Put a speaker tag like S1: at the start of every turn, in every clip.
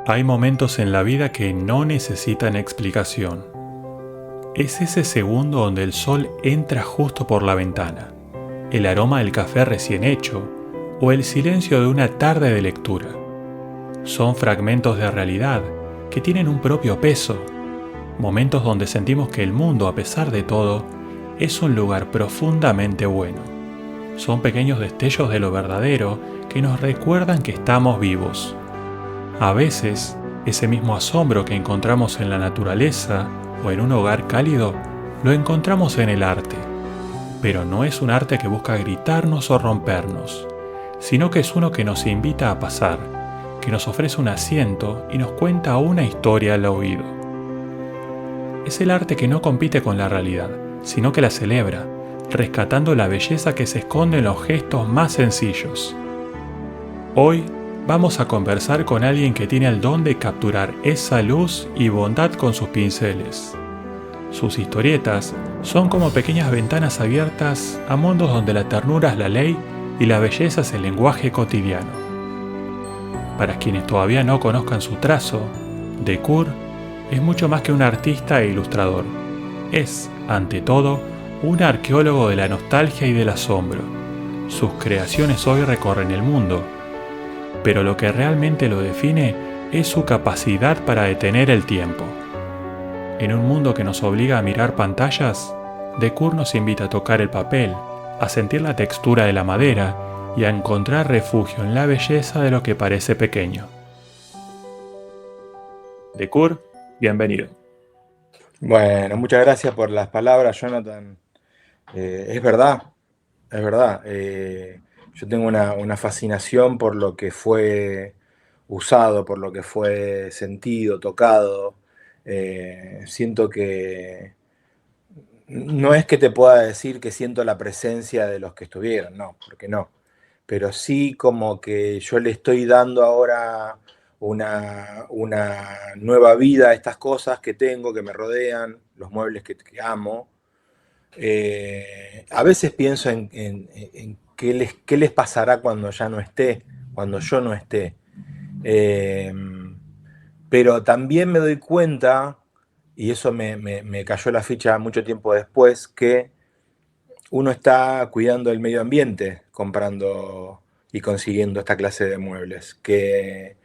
S1: Hay momentos en la vida que no necesitan explicación. Es ese segundo donde el sol entra justo por la ventana, el aroma del café recién hecho o el silencio de una tarde de lectura. Son fragmentos de realidad que tienen un propio peso, momentos donde sentimos que el mundo, a pesar de todo, es un lugar profundamente bueno. Son pequeños destellos de lo verdadero que nos recuerdan que estamos vivos. A veces, ese mismo asombro que encontramos en la naturaleza o en un hogar cálido, lo encontramos en el arte. Pero no es un arte que busca gritarnos o rompernos, sino que es uno que nos invita a pasar, que nos ofrece un asiento y nos cuenta una historia al oído. Es el arte que no compite con la realidad, sino que la celebra, rescatando la belleza que se esconde en los gestos más sencillos. Hoy vamos a conversar con alguien que tiene el don de capturar esa luz y bondad con sus pinceles. Sus historietas son como pequeñas ventanas abiertas a mundos donde la ternura es la ley y la belleza es el lenguaje cotidiano. Para quienes todavía no conozcan su trazo, Decour es mucho más que un artista e ilustrador. Es, ante todo, un arqueólogo de la nostalgia y del asombro. Sus creaciones hoy recorren el mundo, pero lo que realmente lo define es su capacidad para detener el tiempo. En un mundo que nos obliga a mirar pantallas, Decour nos invita a tocar el papel, a sentir la textura de la madera y a encontrar refugio en la belleza de lo que parece pequeño. Decour, bienvenido.
S2: Bueno, muchas gracias por las palabras, Jonathan. Es verdad, es verdad. Yo tengo una fascinación por lo que fue usado, por lo que fue sentido, tocado. Siento que no es que te pueda decir que siento la presencia de los que estuvieron, no, porque no. Pero sí como que yo le estoy dando ahora una nueva vida a estas cosas que tengo, que me rodean, los muebles que amo. A veces pienso en qué les pasará cuando ya no esté, cuando yo no esté. Eh, pero también me doy cuenta, y eso me cayó la ficha mucho tiempo después, que uno está cuidando el medio ambiente comprando y consiguiendo esta clase de muebles. Que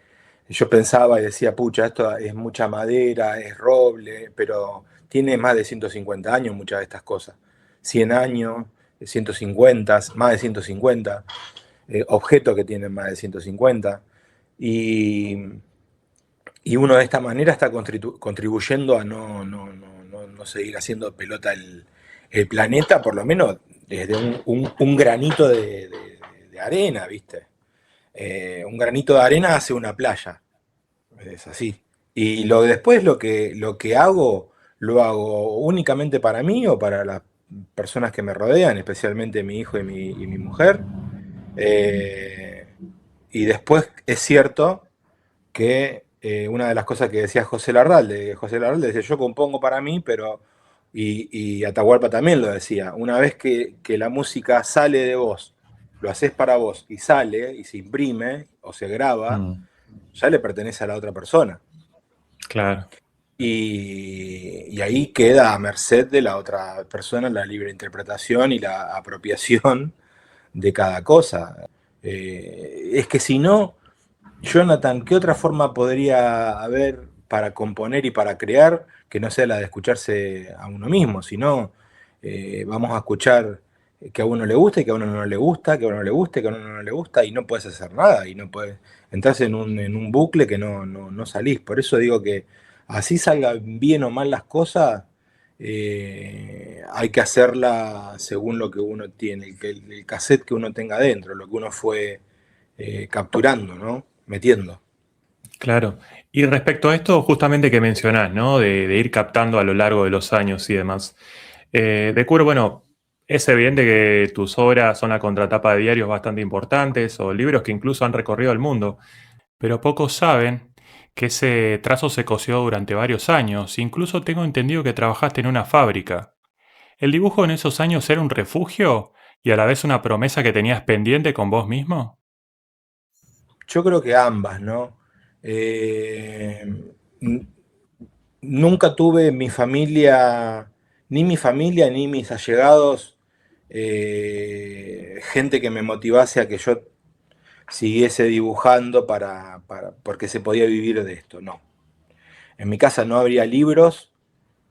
S2: yo pensaba y decía, pucha, esto es mucha madera, es roble, pero tiene más de 150 años muchas de estas cosas. 100 años, 150, más de 150, objetos que tienen más de 150. Y, y uno de esta manera está contribuyendo a no seguir haciendo pelota el planeta, por lo menos desde un granito de arena, ¿viste? Un granito de arena hace una playa, es así. Y después lo que hago, lo hago únicamente para mí o para las personas que me rodean, especialmente mi hijo y mi mujer. Eh, y después es cierto que una de las cosas que decía José Larralde decía, yo compongo para mí, pero, y Atahualpa también lo decía, una vez que la música sale de vos, lo haces para vos y sale y se imprime o se graba, ya le pertenece a la otra persona.
S1: Claro.
S2: Y ahí queda a merced de la otra persona la libre interpretación y la apropiación de cada cosa. Es que si no, Jonathan, ¿qué otra forma podría haber para componer y para crear que no sea la de escucharse a uno mismo? Si no, vamos a escuchar que a uno le gusta y que a uno no le gusta, que a uno le guste, que a uno no le gusta, y no puedes hacer nada, y no puedes entrar en un bucle que no salís. Por eso digo que así salgan bien o mal las cosas, hay que hacerla según lo que uno tiene, el cassette que uno tenga dentro, lo que uno fue capturando, ¿no? Metiendo.
S1: Claro. Y respecto a esto, justamente que mencionás, ¿no? De ir captando a lo largo de los años y demás. De Curo, bueno, es evidente que tus obras son la contratapa de diarios bastante importantes o libros que incluso han recorrido el mundo, pero pocos saben que ese trazo se coció durante varios años. Incluso tengo entendido que trabajaste en una fábrica. ¿El dibujo en esos años era un refugio y a la vez una promesa que tenías pendiente con vos mismo?
S2: Yo creo que ambas, ¿no? Eh, Nunca tuve mi familia, ni mis allegados, gente que me motivase a que yo siguiese dibujando porque se podía vivir de esto, no. En mi casa no habría libros,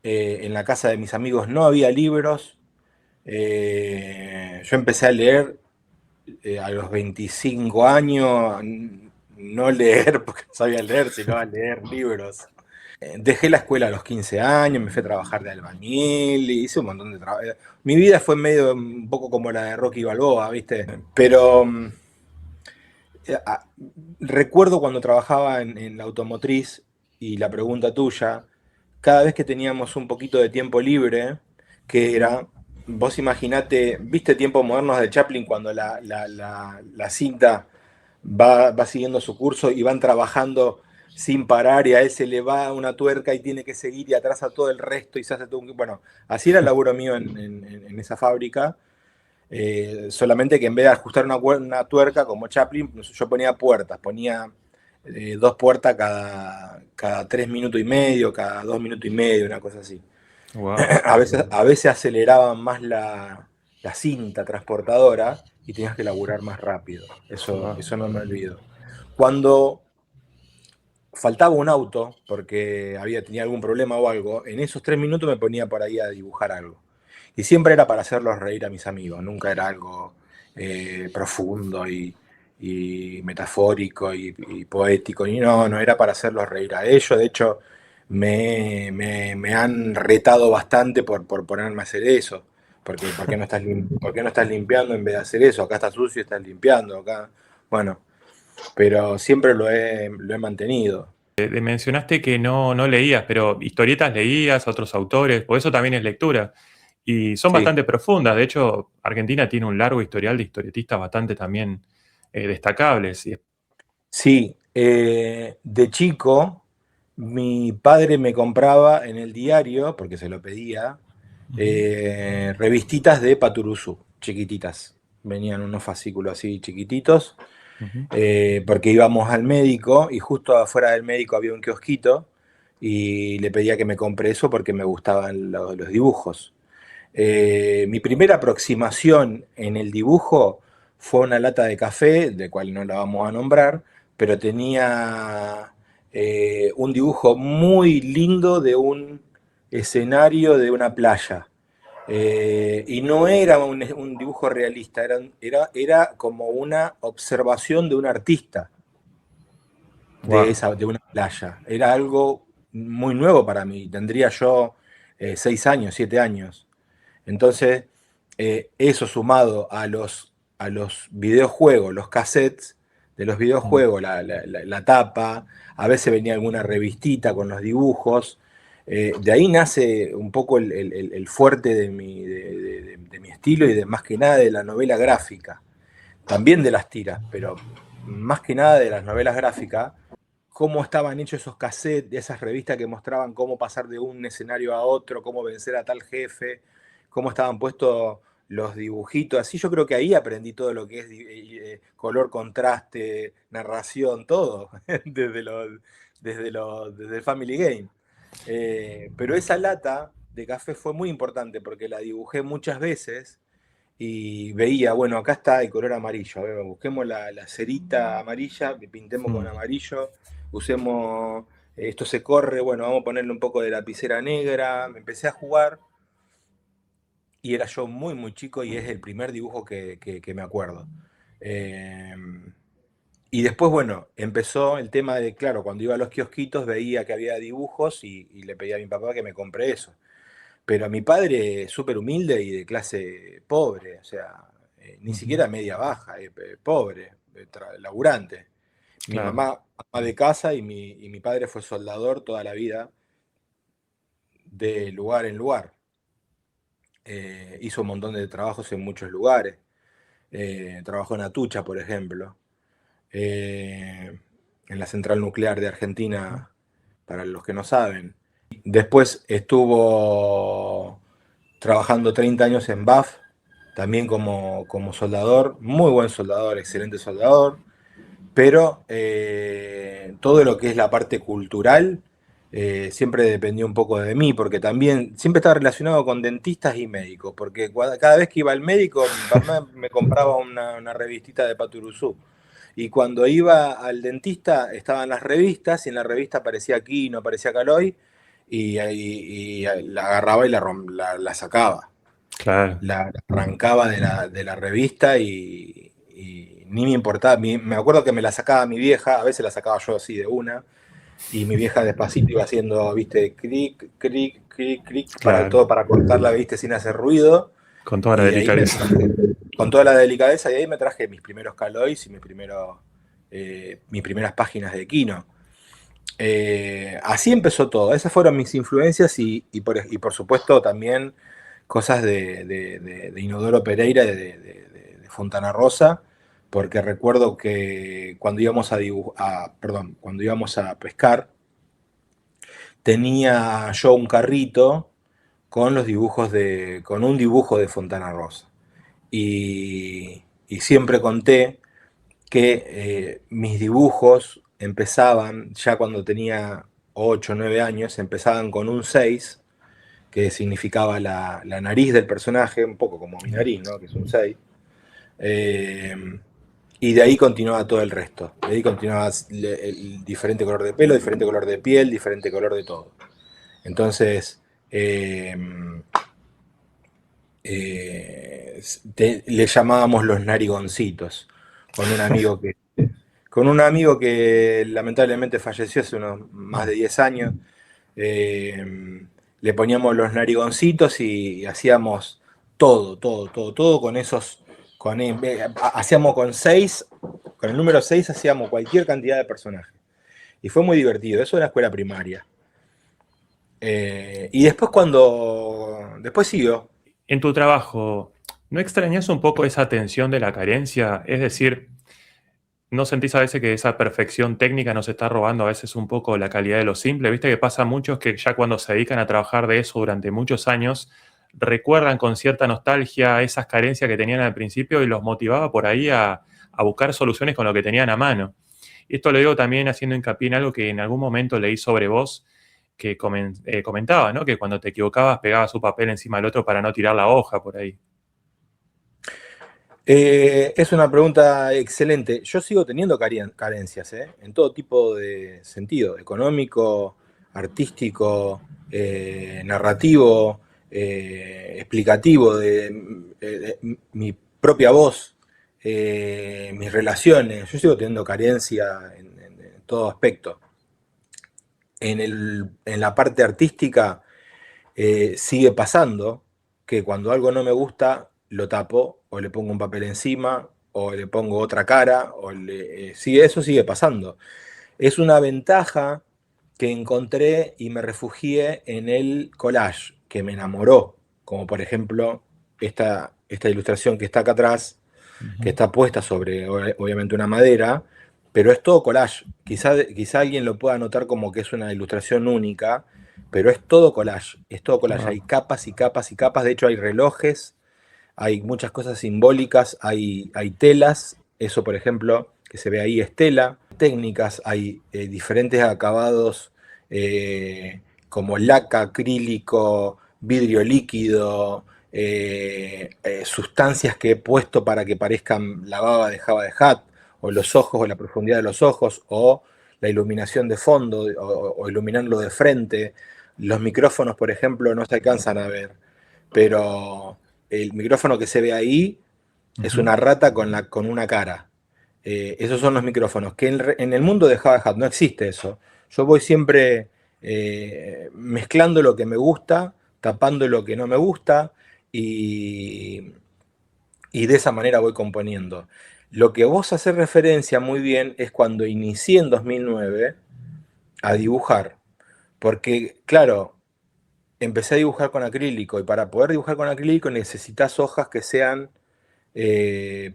S2: en la casa de mis amigos no había libros. Yo empecé a leer a los 25 años, no leer porque no sabía leer, sino a leer libros. Dejé la escuela a los 15 años, me fui a trabajar de albañil, y hice un montón de trabajo. Mi vida fue medio un poco como la de Rocky Balboa, ¿viste? Pero eh, a- recuerdo cuando trabajaba en la automotriz y la pregunta tuya, cada vez que teníamos un poquito de tiempo libre, que era, vos imaginate, ¿viste Tiempos Modernos de Chaplin cuando la cinta va siguiendo su curso y van trabajando sin parar y a él se le va una tuerca y tiene que seguir y atrasa todo el resto y se hace todo un... Bueno, así era el laburo mío en esa fábrica, solamente que en vez de ajustar una tuerca como Chaplin, yo ponía puertas, ponía dos puertas cada 3 minutos y medio, cada 2 minutos y medio, una cosa así.
S1: Wow.
S2: A veces aceleraban más la cinta transportadora y tenías que laburar más rápido. Eso no me olvido. Cuando faltaba un auto, porque tenía algún problema o algo, en esos 3 minutos me ponía por ahí a dibujar algo. Y siempre era para hacerlos reír a mis amigos, nunca era algo profundo y metafórico y poético, y no era para hacerlos reír a ellos. De hecho, me han retado bastante por ponerme a hacer eso. Porque, ¿por qué no estás limpiando en vez de hacer eso? Acá está sucio y estás limpiando. Acá, bueno, pero siempre lo he mantenido.
S1: Mencionaste que no leías, pero historietas leías, otros autores, por eso también es lectura. Y son
S2: Sí,
S1: bastante profundas. De hecho, Argentina tiene un largo historial de historietistas bastante también destacables.
S2: sí. De chico, mi padre me compraba en el diario, porque se lo pedía,
S1: Ujú,
S2: revistitas de Paturuzú, chiquititas. Venían unos fascículos así chiquititos,
S1: ujú.
S2: porque íbamos al médico y justo afuera del médico había un kiosquito y le pedía que me compre eso porque me gustaban los dibujos. Mi primera aproximación en el dibujo fue una lata de café, de cual no la vamos a nombrar, pero tenía un dibujo muy lindo de un escenario de una playa. Y no era un dibujo realista, era como una observación de un artista
S1: Wow.
S2: de una playa. Era algo muy nuevo para mí. Tendría yo 6 años, 7 años. Entonces, eso sumado a los videojuegos, los cassettes de los
S1: Mm.
S2: videojuegos, la tapa, a veces venía alguna revistita con los dibujos. De ahí nace un poco el fuerte de mi estilo y de más que nada de la novela gráfica, también de las tiras, pero más que nada de las novelas gráficas, cómo estaban hechos esos cassettes, de esas revistas que mostraban cómo pasar de un escenario a otro, cómo vencer a tal jefe, cómo estaban puestos los dibujitos. Así yo creo que ahí aprendí todo lo que es color, contraste, narración, todo, desde el Family Game. Pero esa lata de café fue muy importante porque la dibujé muchas veces y veía, bueno, acá está el color amarillo, a ver, busquemos la cerita amarilla, pintemos con
S1: Mm.
S2: amarillo, usemos, esto se corre, bueno, vamos a ponerle un poco de lapicera negra, me empecé a jugar y era yo muy, muy chico y es el primer dibujo que me acuerdo. Eh, y después, bueno, empezó el tema de, claro, cuando iba a los kiosquitos veía que había dibujos y le pedía a mi papá que me compre eso. Pero mi padre es súper humilde y de clase pobre, o sea, ni
S1: Ujú.
S2: siquiera media baja, pobre, laburante. Mi
S1: Claro.
S2: mamá, ama de casa y mi padre fue soldador toda la vida, de lugar en lugar. Hizo un montón de trabajos en muchos lugares. Trabajó en Atucha, por ejemplo, eh, en la central nuclear de Argentina, para los que no saben. Después estuvo trabajando 30 años en BAF, también como soldador, muy buen soldador, excelente soldador. pero todo lo que es la parte cultural siempre dependió un poco de mí, porque también siempre estaba relacionado con dentistas y médicos, porque cada vez que iba al médico, mi papá me compraba una revistita de Paturuzú. Y cuando iba al dentista estaban las revistas y en la revista aparecía Quino, aparecía Caloi y la agarraba y la sacaba.
S1: Claro,
S2: La arrancaba de la revista y ni me importaba. Me acuerdo que me la sacaba mi vieja, a veces la sacaba yo así de una, y mi vieja despacito iba haciendo, viste, clic, clic, clic, clic, para
S1: claro,
S2: todo, para cortarla, viste, sin hacer ruido.
S1: con toda la
S2: Y de ahí me
S1: delicadeza.
S2: traje, con toda la delicadeza, y de ahí me traje mis primeros Calois y mis primeras páginas de Kino. Así empezó todo, esas fueron mis influencias y por supuesto también cosas de Inodoro Pereira, de Fontana Rosa, porque recuerdo que cuando íbamos perdón, cuando íbamos a pescar, tenía yo un carrito con los dibujos con un dibujo de Fontana Rosa. Y siempre conté que mis dibujos empezaban, ya cuando tenía 8 o 9 años, empezaban con un 6 que significaba la nariz del personaje, un poco como mi nariz, ¿no? Que es un 6. Eh, y de ahí continuaba todo el resto. De ahí continuaba el diferente color de pelo, diferente color de piel, diferente color de todo. Entonces, eh, le llamábamos los narigoncitos, con un amigo que, con un amigo que lamentablemente falleció hace unos más de 10 años. Le poníamos los narigoncitos y hacíamos todo con esos. Hacíamos con 6, con el número 6 hacíamos cualquier cantidad de personajes. Y fue muy divertido, eso en la escuela primaria. Y después después siguió.
S1: En tu trabajo, ¿no extrañas un poco esa tensión de la carencia? Es decir, ¿no sentís a veces que esa perfección técnica nos está robando a veces un poco la calidad de lo simple? Viste que pasa muchos que ya cuando se dedican a trabajar de eso durante muchos años, recuerdan con cierta nostalgia esas carencias que tenían al principio y los motivaba por ahí a buscar soluciones con lo que tenían a mano. Y esto lo digo también haciendo hincapié en algo que en algún momento leí sobre vos, que comentaba, ¿no? Que cuando te equivocabas pegabas su papel encima del otro para no tirar la hoja por ahí.
S2: Es una pregunta excelente. Yo sigo teniendo carencias, en todo tipo de sentido, económico, artístico, narrativo, explicativo, mi propia voz, mis relaciones. Yo sigo teniendo carencia en todo aspecto. En la parte artística sigue pasando que cuando algo no me gusta, lo tapo o le pongo un papel encima o le pongo otra cara, sí, eso sigue pasando. Es una ventaja que encontré y me refugié en el collage, que me enamoró, como por ejemplo esta ilustración que está acá atrás, que
S1: Ujú.
S2: está puesta sobre obviamente una madera, pero es todo collage. Quizá alguien lo pueda notar como que es una ilustración única, pero es todo collage, es todo collage. Hay
S1: Wow.
S2: capas y capas y capas, de hecho hay relojes, hay muchas cosas simbólicas, hay telas, eso por ejemplo que se ve ahí es tela, técnicas, hay diferentes acabados como laca, acrílico, vidrio líquido, sustancias que he puesto para que parezcan la baba de Java de Hat, o los ojos, o la profundidad de los ojos, o la iluminación de fondo, o iluminarlo de frente. Los micrófonos, por ejemplo, no se alcanzan a ver, pero el micrófono que se ve ahí es
S1: Ujú.
S2: una rata con una cara. Esos son los micrófonos, que en el mundo de Java Hat no existe eso. Yo voy siempre mezclando lo que me gusta, tapando lo que no me gusta y, y de esa manera voy componiendo. Lo que vos haces referencia muy bien es cuando inicié en 2009 a dibujar, porque claro, empecé a dibujar con acrílico y para poder dibujar con acrílico necesitas hojas que sean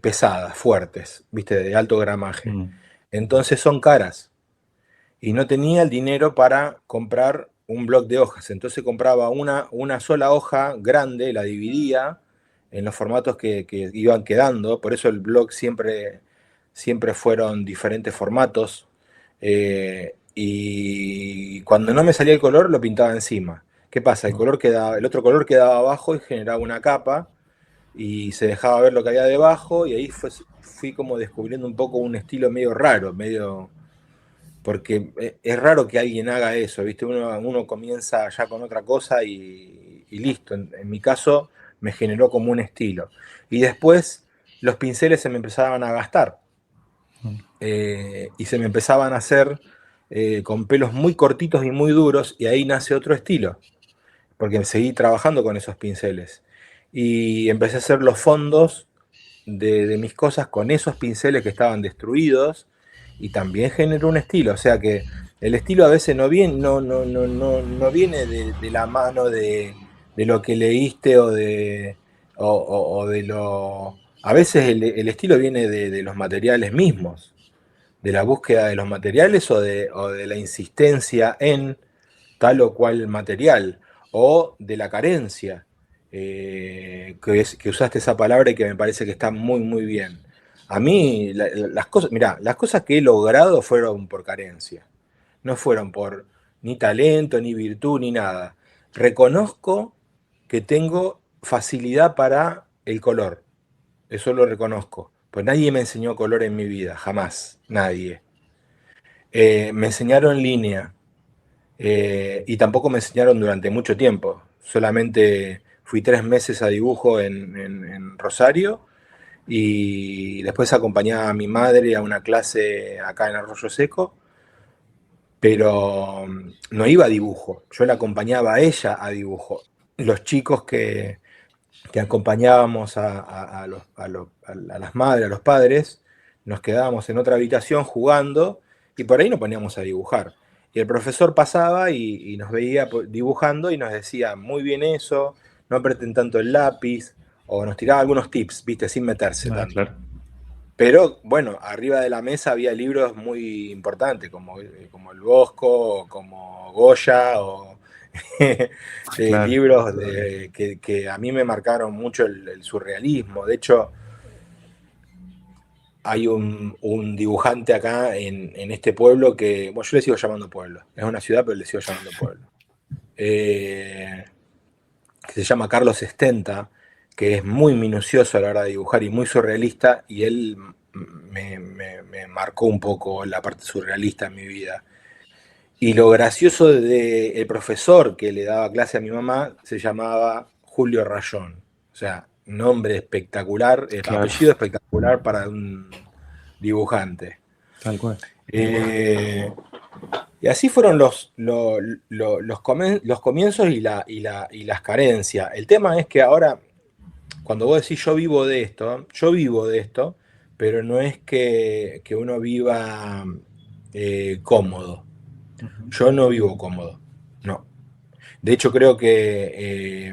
S2: pesadas, fuertes, viste, de alto gramaje.
S1: Mm.
S2: Entonces son caras y no tenía el dinero para comprar un bloc de hojas. Entonces compraba una sola hoja grande, la dividía en los formatos que iban quedando. Por eso el blog siempre siempre fueron diferentes formatos, y cuando no me salía el color lo pintaba encima. ¿Qué pasa? El otro color quedaba abajo y generaba una capa y se dejaba ver lo que había debajo y ahí fui como descubriendo un poco un estilo medio raro, medio... Porque es raro que alguien haga eso, ¿viste? Uno comienza ya con otra cosa y listo. En mi caso me generó como un estilo. Y después los pinceles se me empezaban a gastar, y se me empezaban a hacer con pelos muy cortitos y muy duros, y ahí nace otro estilo, porque seguí trabajando con esos pinceles. Y empecé a hacer los fondos de mis cosas con esos pinceles que estaban destruidos, y también generó un estilo. O sea que el estilo a veces no viene de la mano de lo que leíste o de lo... A veces el estilo viene de los materiales mismos, de la búsqueda de los materiales o de la insistencia en tal o cual material, o de la carencia, que usaste esa palabra y que me parece que está muy, muy bien. A mí, las cosas, mirá, las cosas que he logrado fueron por carencia, no fueron por ni talento, ni virtud, ni nada. Reconozco que tengo facilidad para el color, eso lo reconozco, pues nadie me enseñó color en mi vida, jamás, nadie. Me enseñaron línea, y tampoco me enseñaron durante mucho tiempo. Solamente fui 3 meses a dibujo en Rosario y después acompañaba a mi madre a una clase acá en Arroyo Seco, pero no iba a dibujo, yo la acompañaba a ella a dibujo. Los chicos que acompañábamos a las madres, a los padres, nos quedábamos en otra habitación jugando y por ahí nos poníamos a dibujar. Y el profesor pasaba y nos veía dibujando y nos decía, muy bien eso, no aprieten tanto el lápiz, o nos tiraba algunos tips, viste, sin meterse
S1: Ah,
S2: tanto.
S1: claro.
S2: Pero bueno, arriba de la mesa había libros muy importantes, como El Bosco, o como Goya, o
S1: Claro.
S2: libros que a mí me marcaron mucho el surrealismo. De hecho, hay un dibujante acá en este pueblo que, bueno, yo le sigo llamando pueblo, es una ciudad, pero le sigo llamando pueblo, eh, que se llama Carlos Estenta, que es muy minucioso a la hora de dibujar y muy surrealista, y él me marcó un poco la parte surrealista en mi vida. Y lo gracioso de el profesor que le daba clase a mi mamá se llamaba Julio Rayón. O sea, nombre espectacular,
S1: Claro,
S2: apellido espectacular para un dibujante.
S1: tal cual.
S2: Eh, y así fueron los comienzos y las carencias. El tema es que ahora, cuando vos decís yo vivo de esto, pero no es que uno viva cómodo.
S1: Ujú.
S2: Yo no vivo cómodo, no. De hecho, creo que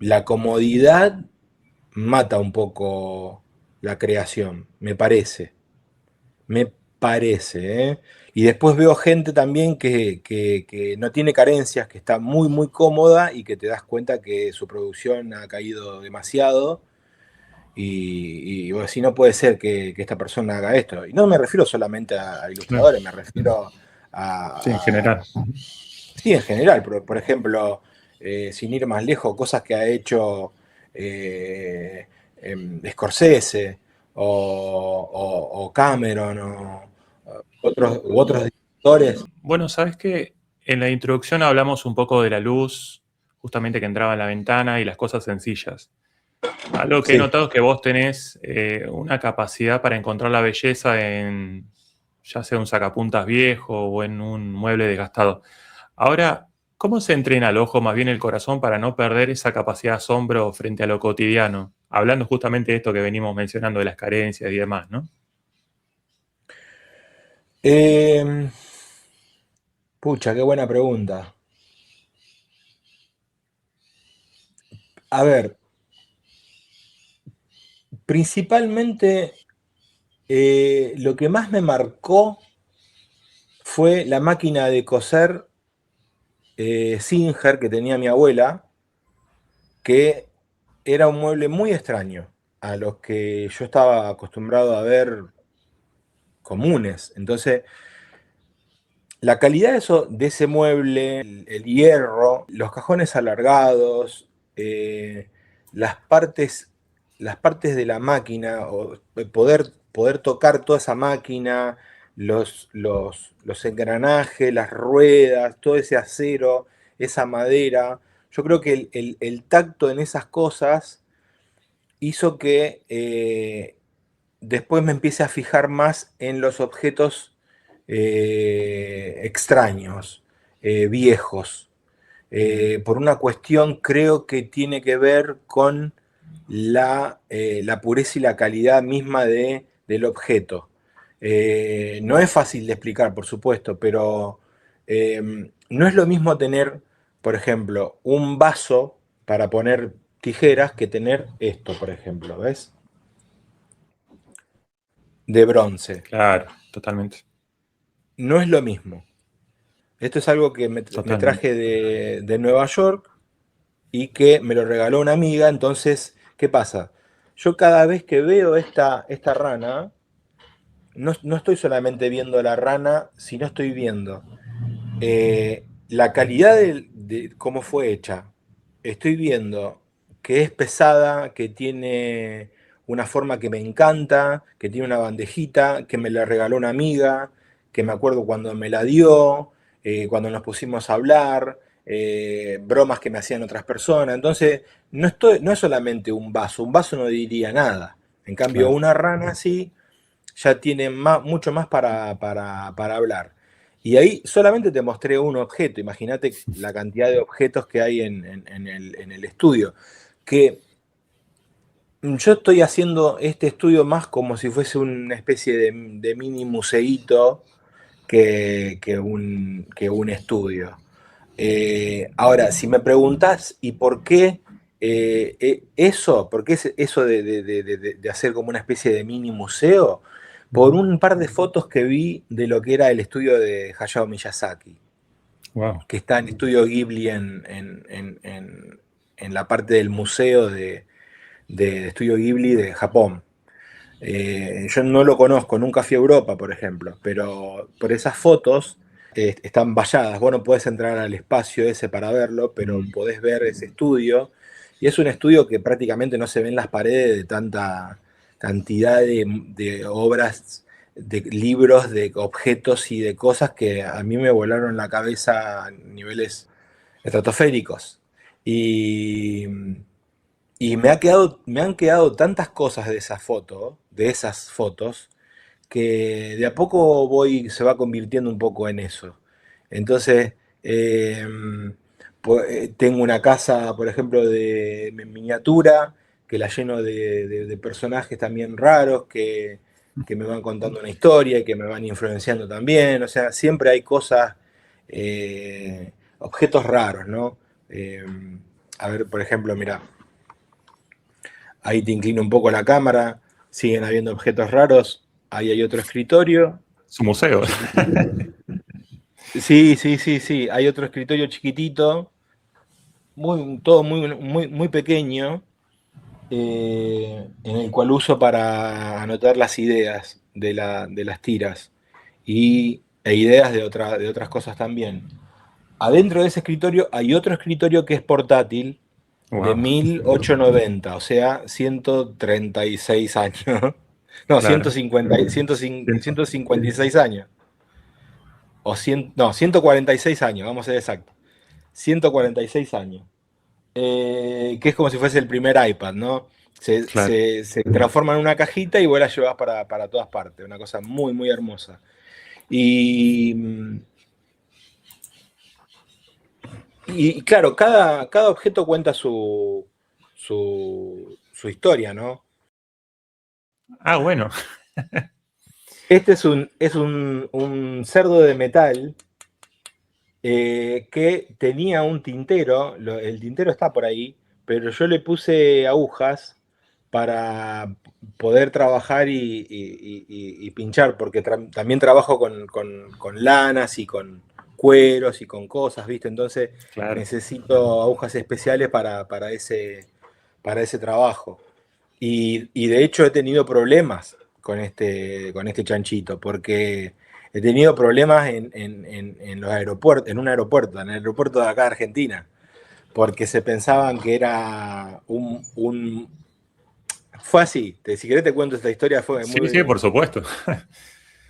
S2: la comodidad mata un poco la creación, me parece. Me parece, ¿eh? Y después veo gente también que no tiene carencias, que está muy, muy cómoda y que te das cuenta que su producción ha caído demasiado. Y vos decís, no puede ser que esta persona haga esto. Y no me refiero solamente a
S1: Claro.
S2: ilustradores, me refiero
S1: Sí, en
S2: a,
S1: general.
S2: sí, en general, por ejemplo, sin ir más lejos, cosas que ha hecho eh, Scorsese o Cameron u otros directores.
S1: Bueno, sabes que en la introducción hablamos un poco de la luz, justamente que entraba en la ventana y las cosas sencillas. Algo que he
S2: Sí.
S1: notado es que vos tenés una capacidad para encontrar la belleza en ya sea un sacapuntas viejo o en un mueble desgastado. Ahora, ¿cómo se entrena el ojo, más bien el corazón, para no perder esa capacidad de asombro frente a lo cotidiano? Hablando justamente de esto que venimos mencionando de las carencias y demás, ¿no?
S2: Eh, pucha, qué buena pregunta. A ver, principalmente lo que más me marcó fue la máquina de coser Singer que tenía mi abuela, que era un mueble muy extraño a los que yo estaba acostumbrado a ver comunes. Entonces, la calidad de ese mueble, el hierro, los cajones alargados, las partes, las partes de la máquina, o poder tocar toda esa máquina, los engranajes, las ruedas, todo ese acero, esa madera. Yo creo que el tacto en esas cosas hizo que después me empiece a fijar más en los objetos extraños, viejos, por una cuestión creo que tiene que ver con la pureza y la calidad misma del objeto. No es fácil de explicar, por supuesto, pero no es lo mismo tener, por ejemplo, un vaso para poner tijeras que tener esto, por ejemplo, ¿ves? De bronce.
S1: Claro, totalmente.
S2: No es lo mismo. Esto es algo que me
S1: Totalmente.
S2: traje de Nueva York y que me lo regaló una amiga. Entonces, ¿qué pasa? Yo cada vez que veo esta rana, no estoy solamente viendo la rana, sino estoy viendo la calidad de cómo fue hecha. Estoy viendo que es pesada, que tiene una forma que me encanta, que tiene una bandejita, que me la regaló una amiga, que me acuerdo cuando me la dio, cuando nos pusimos a hablar, bromas que me hacían otras personas. Entonces, no es solamente un vaso no diría nada. En cambio,
S1: Claro.
S2: una rana sí ya tiene mucho más para hablar. Y ahí solamente te mostré un objeto, imagínate la cantidad de objetos que hay en el estudio. Que yo estoy haciendo este estudio más como si fuese una especie de mini museíto que un estudio. Ahora, si me preguntás, ¿y por qué eso? ¿Por qué es eso de hacer como una especie de mini museo? Por un par de fotos que vi de lo que era el estudio de Hayao Miyazaki,
S1: Wow.
S2: que está en Estudio Ghibli en la parte del museo de Estudio Ghibli de Japón. Yo no lo conozco, nunca fui a Europa, por ejemplo, pero por esas fotos están valladas. Vos no podés entrar al espacio ese para verlo, pero podés ver ese estudio. Y es un estudio que prácticamente no se ven las paredes de tanta cantidad de obras, de libros, de objetos y de cosas que a mí me volaron la cabeza a niveles estratosféricos. Y, y me han quedado tantas cosas de esas fotos, que de a poco se va convirtiendo un poco en eso. Entonces, eh, tengo una casa, por ejemplo, de miniatura, que la lleno de personajes también raros, que me van contando una historia y que me van influenciando también. O sea, siempre hay cosas, objetos raros, ¿no? Eh, a ver, por ejemplo, mira. Ahí te inclino un poco la cámara, siguen habiendo objetos raros. Ahí hay otro escritorio,
S1: Su museo.
S2: chiquitito. Sí, sí, sí, sí. Hay otro escritorio chiquitito, todo muy pequeño, en el cual uso para anotar las ideas de las tiras e ideas de otras cosas también. Adentro de ese escritorio hay otro escritorio que es portátil de
S1: Wow.
S2: 1890, o sea, 136 años. No,
S1: Claro.
S2: 156 años. O 100, no, 146 años, vamos a ser exactos. 146 años. Que es como si fuese el primer iPad, ¿no?
S1: Claro.
S2: Se transforma en una cajita y vos la llevas para todas partes. Una cosa muy hermosa. Y, y claro, cada objeto cuenta su historia, ¿no?
S1: Ah, bueno.
S2: Este es un cerdo de metal que tenía un tintero, el tintero está por ahí, pero yo le puse agujas para poder trabajar y pinchar, porque también trabajo con lanas y con cueros y con cosas, ¿viste? Entonces
S1: Claro.
S2: necesito agujas especiales para ese trabajo. Y de hecho he tenido problemas con este chanchito, porque he tenido problemas en los aeropuertos, en el aeropuerto de acá de Argentina, porque se pensaban que era Fue así, si querés te cuento esta historia, fue
S1: Sí, sí,
S2: muy...
S1: por supuesto.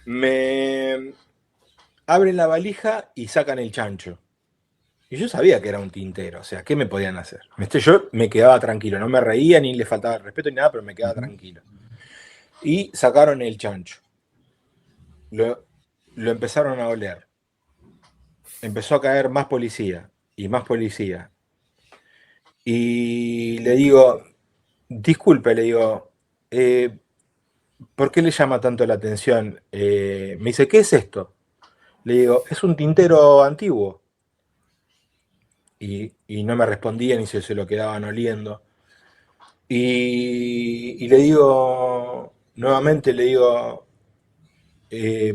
S2: Me abren la valija y sacan el chancho. Y yo sabía que era un tintero, o sea, ¿qué me podían hacer? Yo me quedaba tranquilo, no me reía ni le faltaba el respeto ni nada, pero me quedaba
S1: Ujú.
S2: tranquilo. Y sacaron el chancho. Lo empezaron a oler. Empezó a caer más policía y más policía. Y le digo, disculpe, le digo, eh, ¿por qué le llama tanto la atención? Me dice, ¿qué es esto? Le digo, es un tintero antiguo. Y no me respondían y se lo quedaban oliendo. Y le digo, nuevamente le digo,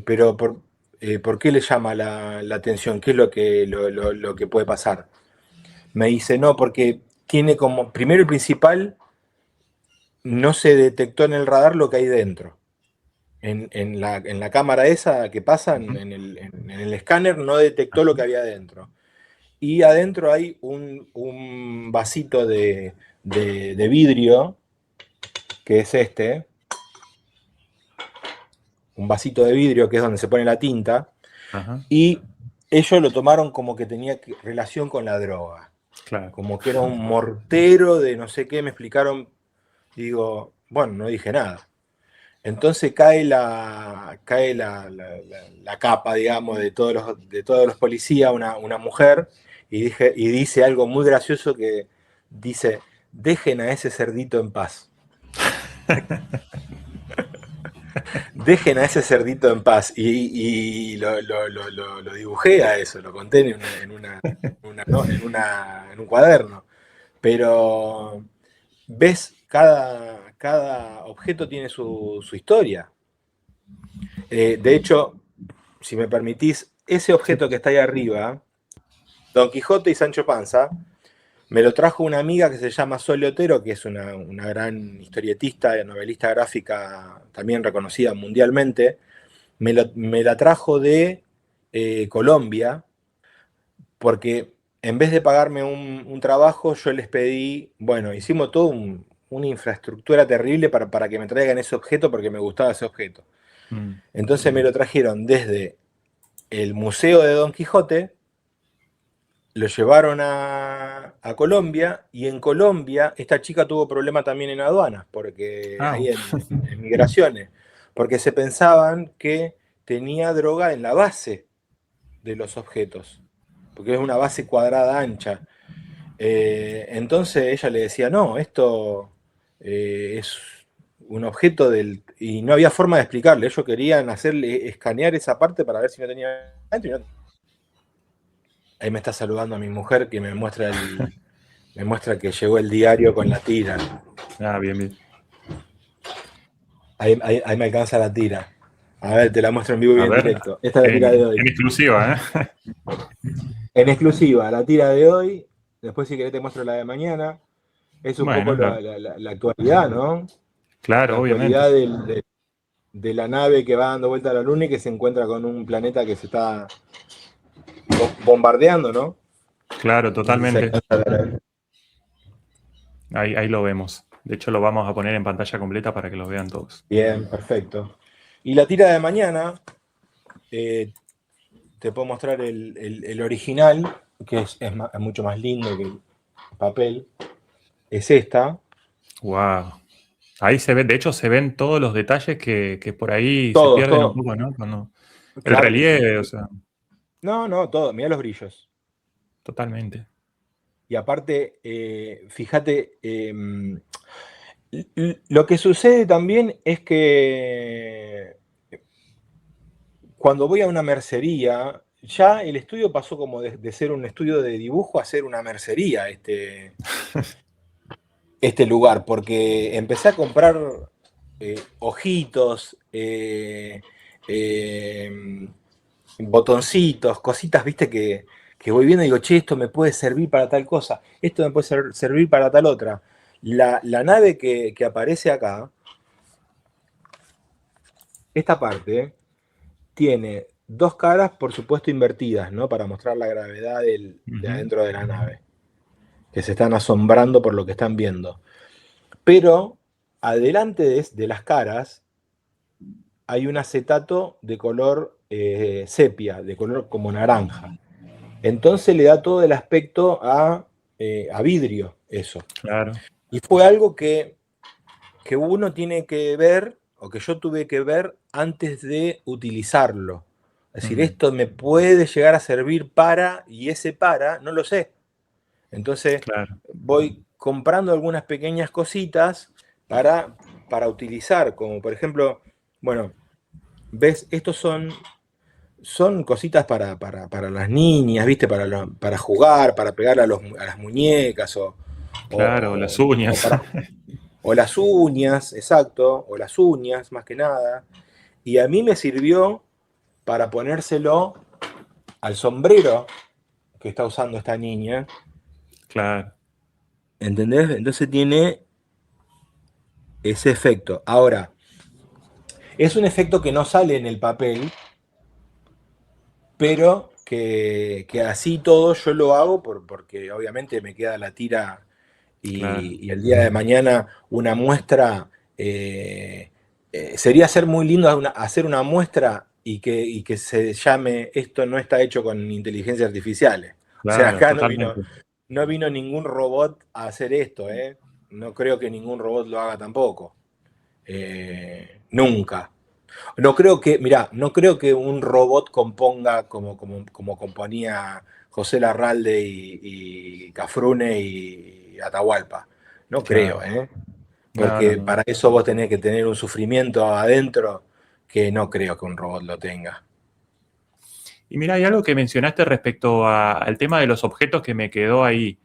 S2: pero ¿por qué le llama la atención? ¿Qué es lo que puede pasar? Me dice, no, porque tiene como, primero y principal, no se detectó en el radar lo que hay dentro. En la cámara esa que pasa,
S1: Ujú.
S2: en el escáner, no detectó lo que había dentro. Y adentro hay un vasito de vidrio, que es este, un vasito de vidrio que es donde se pone la tinta,
S1: Ajá,
S2: y ellos lo tomaron como que tenía relación con la droga,
S1: claro.
S2: como que era un mortero de no sé qué, me explicaron, digo, bueno, no dije nada. Entonces cae la capa, digamos, de todos los policías, una mujer, y dice algo muy gracioso que dice, dejen a ese cerdito en paz. Dejen a ese cerdito en paz. Y lo dibujé a eso, lo conté en un cuaderno. Pero, ¿ves? Cada objeto tiene su historia. De hecho, si me permitís, ese
S1: Sí.
S2: objeto que está ahí arriba, Don Quijote y Sancho Panza, me lo trajo una amiga que se llama Sole Otero, que es una gran historietista, novelista gráfica, también reconocida mundialmente. Me la trajo de Colombia, porque en vez de pagarme un trabajo, yo les pedí, bueno, hicimos todo una infraestructura terrible para que me traigan ese objeto porque me gustaba ese objeto.
S1: Mm.
S2: Entonces me lo trajeron desde el Museo de Don Quijote, lo llevaron a Colombia y en Colombia esta chica tuvo problema también en aduanas, porque
S1: Ah,
S2: ahí en migraciones, porque se pensaban que tenía droga en la base de los objetos, porque es una base cuadrada ancha. Entonces ella le decía, no, esto es un objeto del... Y no había forma de explicarle, ellos querían hacerle escanear esa parte para ver si no tenía... Ahí me está saludando a mi mujer que me muestra que llegó el diario con la tira.
S1: bien, bien.
S2: Ahí me alcanza la tira. A ver, te la muestro en vivo y
S1: A
S2: en
S1: ver,
S2: directo. Esta es la tira de
S1: en
S2: hoy.
S1: exclusiva, ¿eh?
S2: En exclusiva, la tira de hoy. Después, si querés, te muestro la de mañana. Es un poco
S1: Bueno,
S2: la actualidad, ¿no? La
S1: claro, obviamente.
S2: actualidad de la nave que va dando vuelta a la Luna y que se encuentra con un planeta que se está bombardeando, ¿no?
S1: Claro,
S2: No sé si se
S1: totalmente.
S2: alcanza a ver ahí.
S1: Ahí lo vemos. De hecho, lo vamos a poner en pantalla completa para que lo vean todos.
S2: Bien, perfecto. Y la tira de mañana, eh, te puedo mostrar el original, que es mucho más lindo que el papel. Es esta.
S1: Wow. Ahí se ve, de hecho, se ven todos los detalles que por ahí se
S2: Todo,
S1: pierden un
S2: todo.
S1: poco, ¿no? Cuando, el
S2: Claro.
S1: relieve, o sea,
S2: No, no, todo. Mirá los brillos.
S1: totalmente.
S2: Y aparte, fíjate, lo que sucede también es que cuando voy a una mercería, ya el estudio pasó como de ser un estudio de dibujo a ser una mercería, este lugar, porque empecé a comprar ojitos, eh, botoncitos, cositas, viste, que voy viendo y digo, che, esto me puede servir para tal cosa, esto me puede servir para tal otra. La nave que aparece acá esta parte tiene dos caras, por supuesto, invertidas, ¿no? Para mostrar la gravedad de
S1: Ujú.
S2: adentro de la nave, que se están asombrando por lo que están viendo. Pero adelante de las caras hay un acetato de color sepia, de color como naranja. Entonces le da todo el aspecto a vidrio, eso.
S1: Claro.
S2: Y fue algo que uno tiene que ver, o que yo tuve que ver antes de utilizarlo. Es decir,
S1: Mm,
S2: esto me puede llegar a servir para, y ese para, no lo sé. Entonces
S1: claro.
S2: voy comprando algunas pequeñas cositas para, para utilizar, como por ejemplo, bueno, ves, estos son cositas para las niñas, ¿viste? Para jugar, para pegar a las muñecas
S1: Claro, las
S2: o
S1: uñas.
S2: para, o las uñas, exacto, o las uñas más que nada. Y a mí me sirvió para ponérselo al sombrero que está usando esta niña,
S1: Claro.
S2: ¿entendés? Entonces tiene ese efecto. Ahora, es un efecto que no sale en el papel, pero que así todo yo lo hago porque obviamente me queda la tira
S1: Claro.
S2: y el día de mañana una muestra, sería ser muy lindo hacer una muestra y que se llame esto no está hecho con inteligencia artificial. O sea,
S1: Claro,
S2: acá
S1: totalmente.
S2: no vino ningún robot a hacer esto, ¿eh? No creo que ningún robot lo haga tampoco. Nunca. No creo que, mirá, no creo que un robot componga como componía José Larralde y Cafrune y Atahualpa. No creo,
S1: Claro.
S2: ¿eh?
S1: No, no,
S2: Porque
S1: no.
S2: para eso vos tenés que tener un sufrimiento adentro que no creo que un robot lo tenga.
S1: Y mira, hay algo que mencionaste respecto al tema de los objetos que me quedó ahí.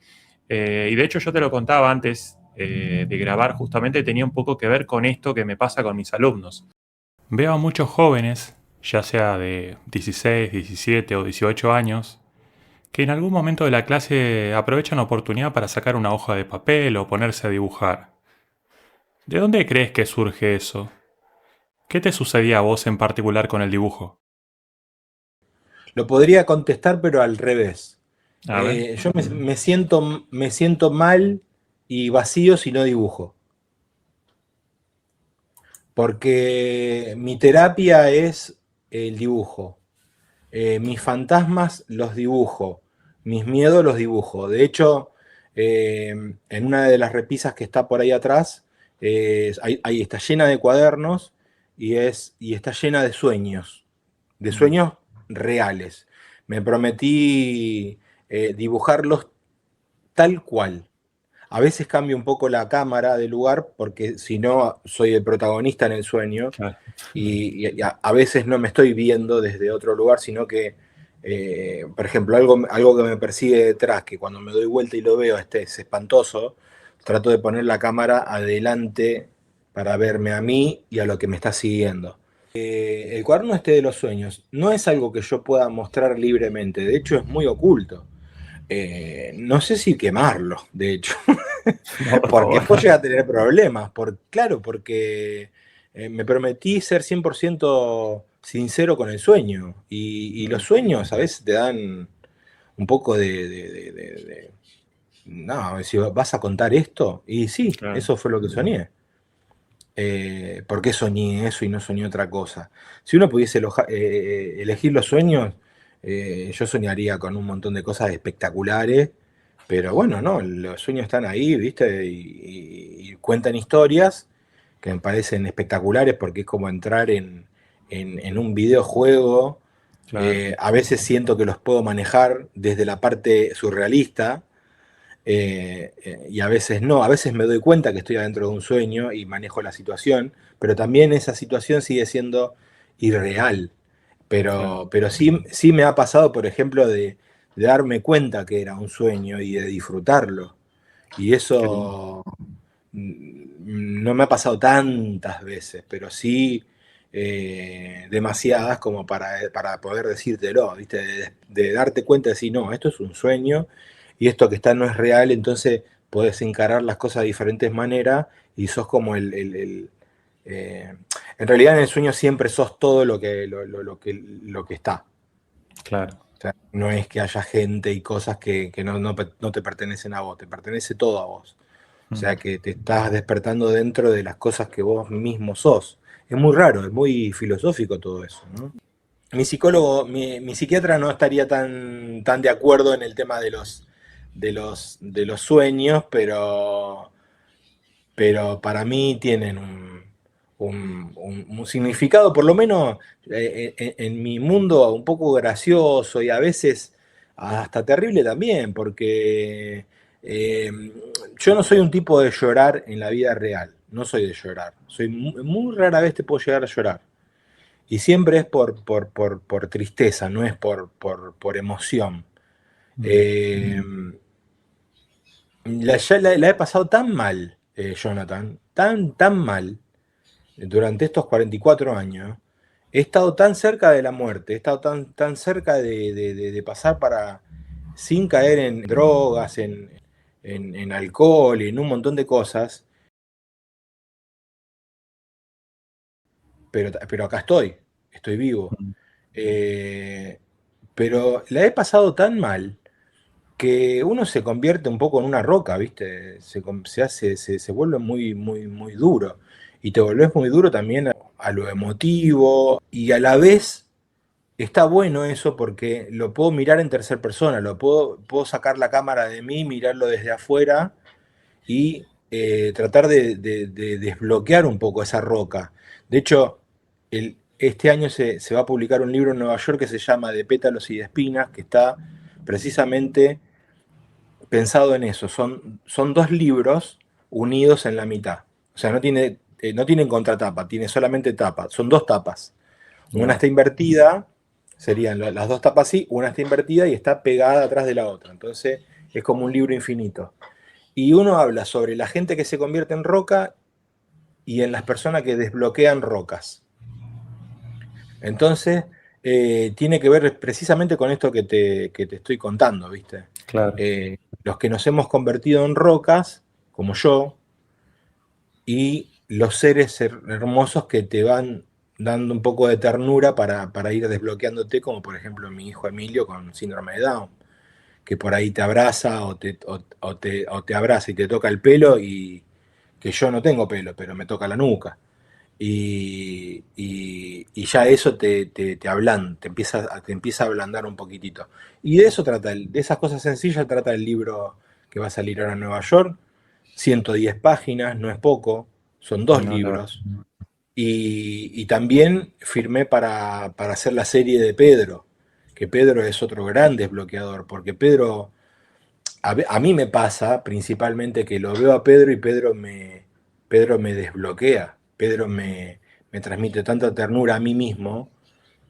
S1: Y de hecho yo te lo contaba antes de grabar, justamente tenía un poco que ver con esto que me pasa con mis alumnos. Veo a muchos jóvenes, ya sea de 16, 17 o 18 años, que en algún momento de la clase aprovechan la oportunidad para sacar una hoja de papel o ponerse a dibujar. ¿De dónde crees que surge eso? ¿Qué te sucedía a vos en particular con el dibujo?
S2: Lo podría contestar, pero al revés.
S1: A ver.
S2: Yo me siento mal y vacío si no dibujo. Porque mi terapia es el dibujo. Mis fantasmas los dibujo, mis miedos los dibujo. De hecho, en una de las repisas que está por ahí atrás, ahí está llena de cuadernos y está llena de
S1: Mm,
S2: sueños reales. Me prometí dibujarlos tal cual. A veces cambio un poco la cámara de lugar porque si no soy el protagonista en el sueño
S1: claro.
S2: y a veces no me estoy viendo desde otro lugar, sino que, por ejemplo, algo que me persigue detrás, que cuando me doy vuelta y lo veo es espantoso, trato de poner la cámara adelante para verme a mí y a lo que me está siguiendo. El cuaderno este de los sueños no es algo que yo pueda mostrar libremente, de hecho es muy oculto. No sé si quemarlo, de hecho.
S1: No, por
S2: Porque
S1: favor.
S2: después llega a tener problemas, claro, porque me prometí ser 100% sincero con el sueño. Y los
S1: Mm,
S2: sueños a veces te dan un poco no, si vas a contar esto, y sí,
S1: claro,
S2: eso fue lo que soñé. ¿Por qué soñé eso y no soñé otra cosa? Si uno pudiese elegir los sueños, yo soñaría con un montón de cosas espectaculares, pero bueno, no, los sueños están ahí, ¿viste? Y cuentan historias que me parecen espectaculares porque es como entrar en un videojuego.
S1: claro,
S2: A veces siento que los puedo manejar desde la parte surrealista y a veces no, a veces me doy cuenta que estoy adentro de un sueño y manejo la situación, pero también esa situación sigue siendo irreal.
S1: claro.
S2: Pero sí, sí me ha pasado, por ejemplo, de darme cuenta que era un sueño y de disfrutarlo. Y
S1: Qué lindo.
S2: eso no me ha pasado tantas veces, pero sí demasiadas como para poder decírtelo, ¿viste? De darte cuenta de decir, no, esto es un sueño y esto que está no es real, entonces podés encarar las cosas de diferentes maneras y sos como eh, En realidad en el sueño siempre sos todo lo que está.
S1: Claro.
S2: O sea, no es que haya gente y cosas que no te pertenecen a vos, te pertenece todo a vos. O
S1: Mm.
S2: sea que te estás despertando dentro de las cosas que vos mismo sos. Es muy raro, es muy filosófico todo eso, ¿no? Mi psicólogo, mi psiquiatra no estaría tan de acuerdo en el tema de los sueños, pero para mí tienen un significado, por lo menos en mi mundo, un poco gracioso y a veces hasta terrible también, porque eh, yo no soy un tipo de llorar en la vida real, no soy de llorar, muy rara vez te puedo llegar a llorar. Y siempre es por tristeza, no es por emoción.
S1: Mm.
S2: Eh, ya la he pasado tan mal, Jonathan, tan mal, durante estos 44 años. He estado tan cerca de la muerte, he estado tan cerca de pasar sin caer en drogas, en alcohol y en un montón de cosas, pero acá estoy vivo.
S1: Mm.
S2: Eh, pero la he pasado tan mal que uno se convierte un poco en una roca, ¿viste? Se vuelve muy duro. Y te volvés muy duro también a lo emotivo. Y a la vez está bueno eso porque lo puedo mirar en tercera persona, puedo sacar la cámara de mí, mirarlo desde afuera y tratar de desbloquear un poco esa roca. De hecho, este año se va a publicar un libro en Nueva York que se llama De pétalos y de espinas, que está precisamente pensado en eso. Son dos libros unidos en la mitad. O sea, no tienen contratapa, tiene solamente tapa. Son dos tapas. Una
S1: Wow.
S2: está invertida, serían las dos tapas así, una está invertida y está pegada atrás de la otra. Entonces es como un libro infinito. Y uno habla sobre la gente que se convierte en roca y en las personas que desbloquean rocas. Entonces, tiene que ver precisamente con esto que te estoy contando, ¿viste?
S1: Claro.
S2: Los que nos hemos convertido en rocas, como yo, y los seres hermosos que te van dando un poco de ternura para ir desbloqueándote, como por ejemplo mi hijo Emilio con síndrome de Down, que por ahí te abraza o te abraza y te toca el pelo y que yo no tengo pelo, pero me toca la nuca. Y ya eso te empieza a ablandar un poquitito. Y de eso trata, de esas cosas sencillas trata el libro que va a salir ahora en Nueva York. 110 páginas, no es poco, son dos
S1: No, la verdad.
S2: libros. Y también firmé para hacer la serie de Pedro, que Pedro es otro gran desbloqueador, porque Pedro, a mí me pasa principalmente que lo veo a Pedro y Pedro me desbloquea, Pedro me transmite tanta ternura a mí mismo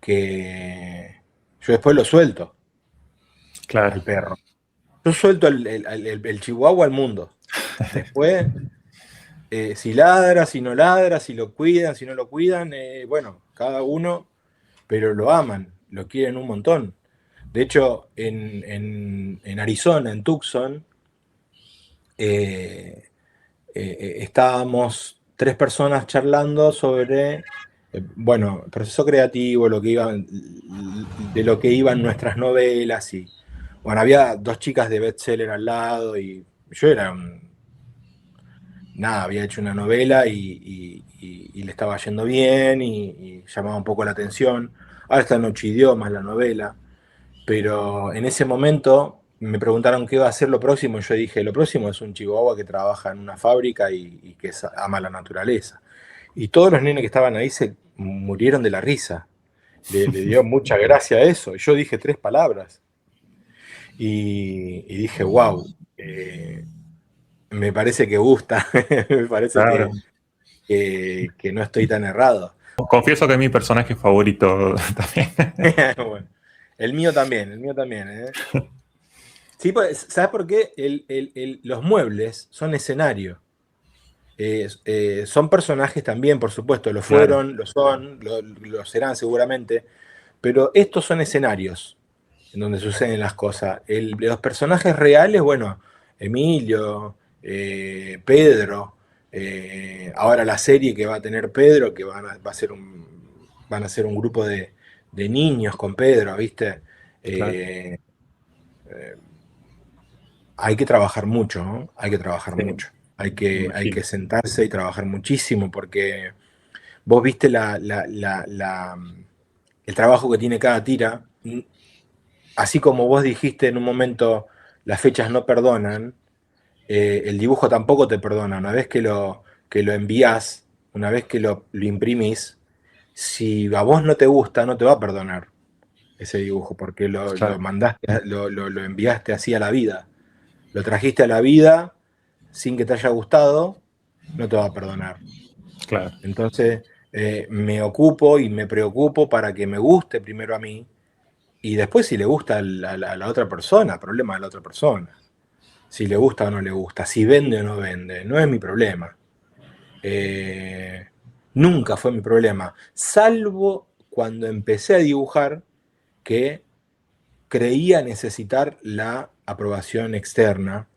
S2: que yo después lo suelto
S1: Claro.
S2: al perro. Yo suelto el chihuahua al mundo. Después, si ladra, si no ladra, si lo cuidan, si no lo cuidan, bueno, cada uno, pero lo aman, lo quieren un montón. De hecho, en Arizona, en Tucson, eh, estábamos tres personas charlando sobre, bueno, el proceso creativo, de lo que iban nuestras novelas y, bueno, había dos chicas de bestseller al lado y yo nada, había hecho una novela y le estaba yendo bien y llamaba un poco la atención. Ahora está en 8 idiomas la novela, pero en ese momento me preguntaron qué iba a ser lo próximo y yo dije, lo próximo es un chihuahua que trabaja en una fábrica y que ama la naturaleza. Y todos los nenes que estaban ahí se murieron de la risa. Le dio mucha gracia eso. Y yo dije tres palabras. Y dije, wow, me parece que gusta, me parece
S1: Claro.
S2: que no estoy tan errado.
S1: Confieso que es mi personaje favorito también.
S2: Bueno, el mío también, ¿eh? Sí, pues, ¿sabes por qué? Los muebles son escenario. Son personajes también, por supuesto, lo
S1: Claro.
S2: fueron, lo son, lo serán seguramente, pero estos son escenarios en donde suceden las cosas. Los personajes reales, bueno, Emilio, Pedro, Ahora la serie que va a tener Pedro, que van a ser un grupo de niños con Pedro, ¿viste?
S1: Claro.
S2: Eh, eh, Hay que trabajar mucho, ¿no? Hay que trabajar
S1: Sí,
S2: mucho.
S1: me
S2: Hay que
S1: imagino.
S2: sentarse y trabajar muchísimo porque vos viste el trabajo que tiene cada tira. Así como vos dijiste en un momento, las fechas no perdonan, el dibujo tampoco te perdona. Una vez que lo envías, una vez que lo imprimís, si a vos no te gusta, no te va a perdonar ese dibujo, porque lo
S1: Claro,
S2: mandaste, lo enviaste así a la vida. Lo trajiste a la vida sin que te haya gustado, no te va a perdonar.
S1: claro,
S2: Entonces, me ocupo y me preocupo para que me guste primero a mí y después si le gusta a la otra persona, problema de la otra persona. Si le gusta o no le gusta, si vende o no vende, no es mi problema. Eh, Nunca fue mi problema, salvo cuando empecé a dibujar que creía necesitar la aprobación externa.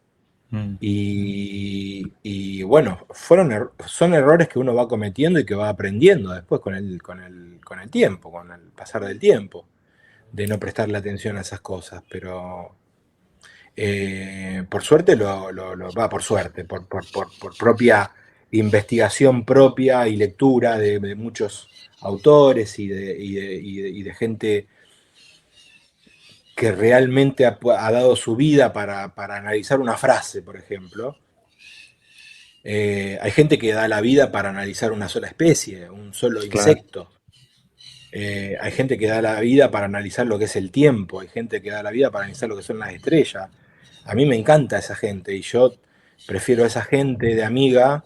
S1: mm,
S2: Y bueno, son errores que uno va cometiendo y que va aprendiendo después con el tiempo, con el pasar del tiempo, de no prestarle atención a esas cosas. Pero por suerte, va por suerte, por propia investigación propia y lectura de muchos autores y de gente que realmente ha dado su vida para analizar una frase, por ejemplo. Hay gente que da la vida para analizar una sola especie, un solo
S1: claro,
S2: insecto. Hay gente que da la vida para analizar lo que es el tiempo. Hay gente que da la vida para analizar lo que son las estrellas. A mí me encanta esa gente y yo prefiero a esa gente de amiga,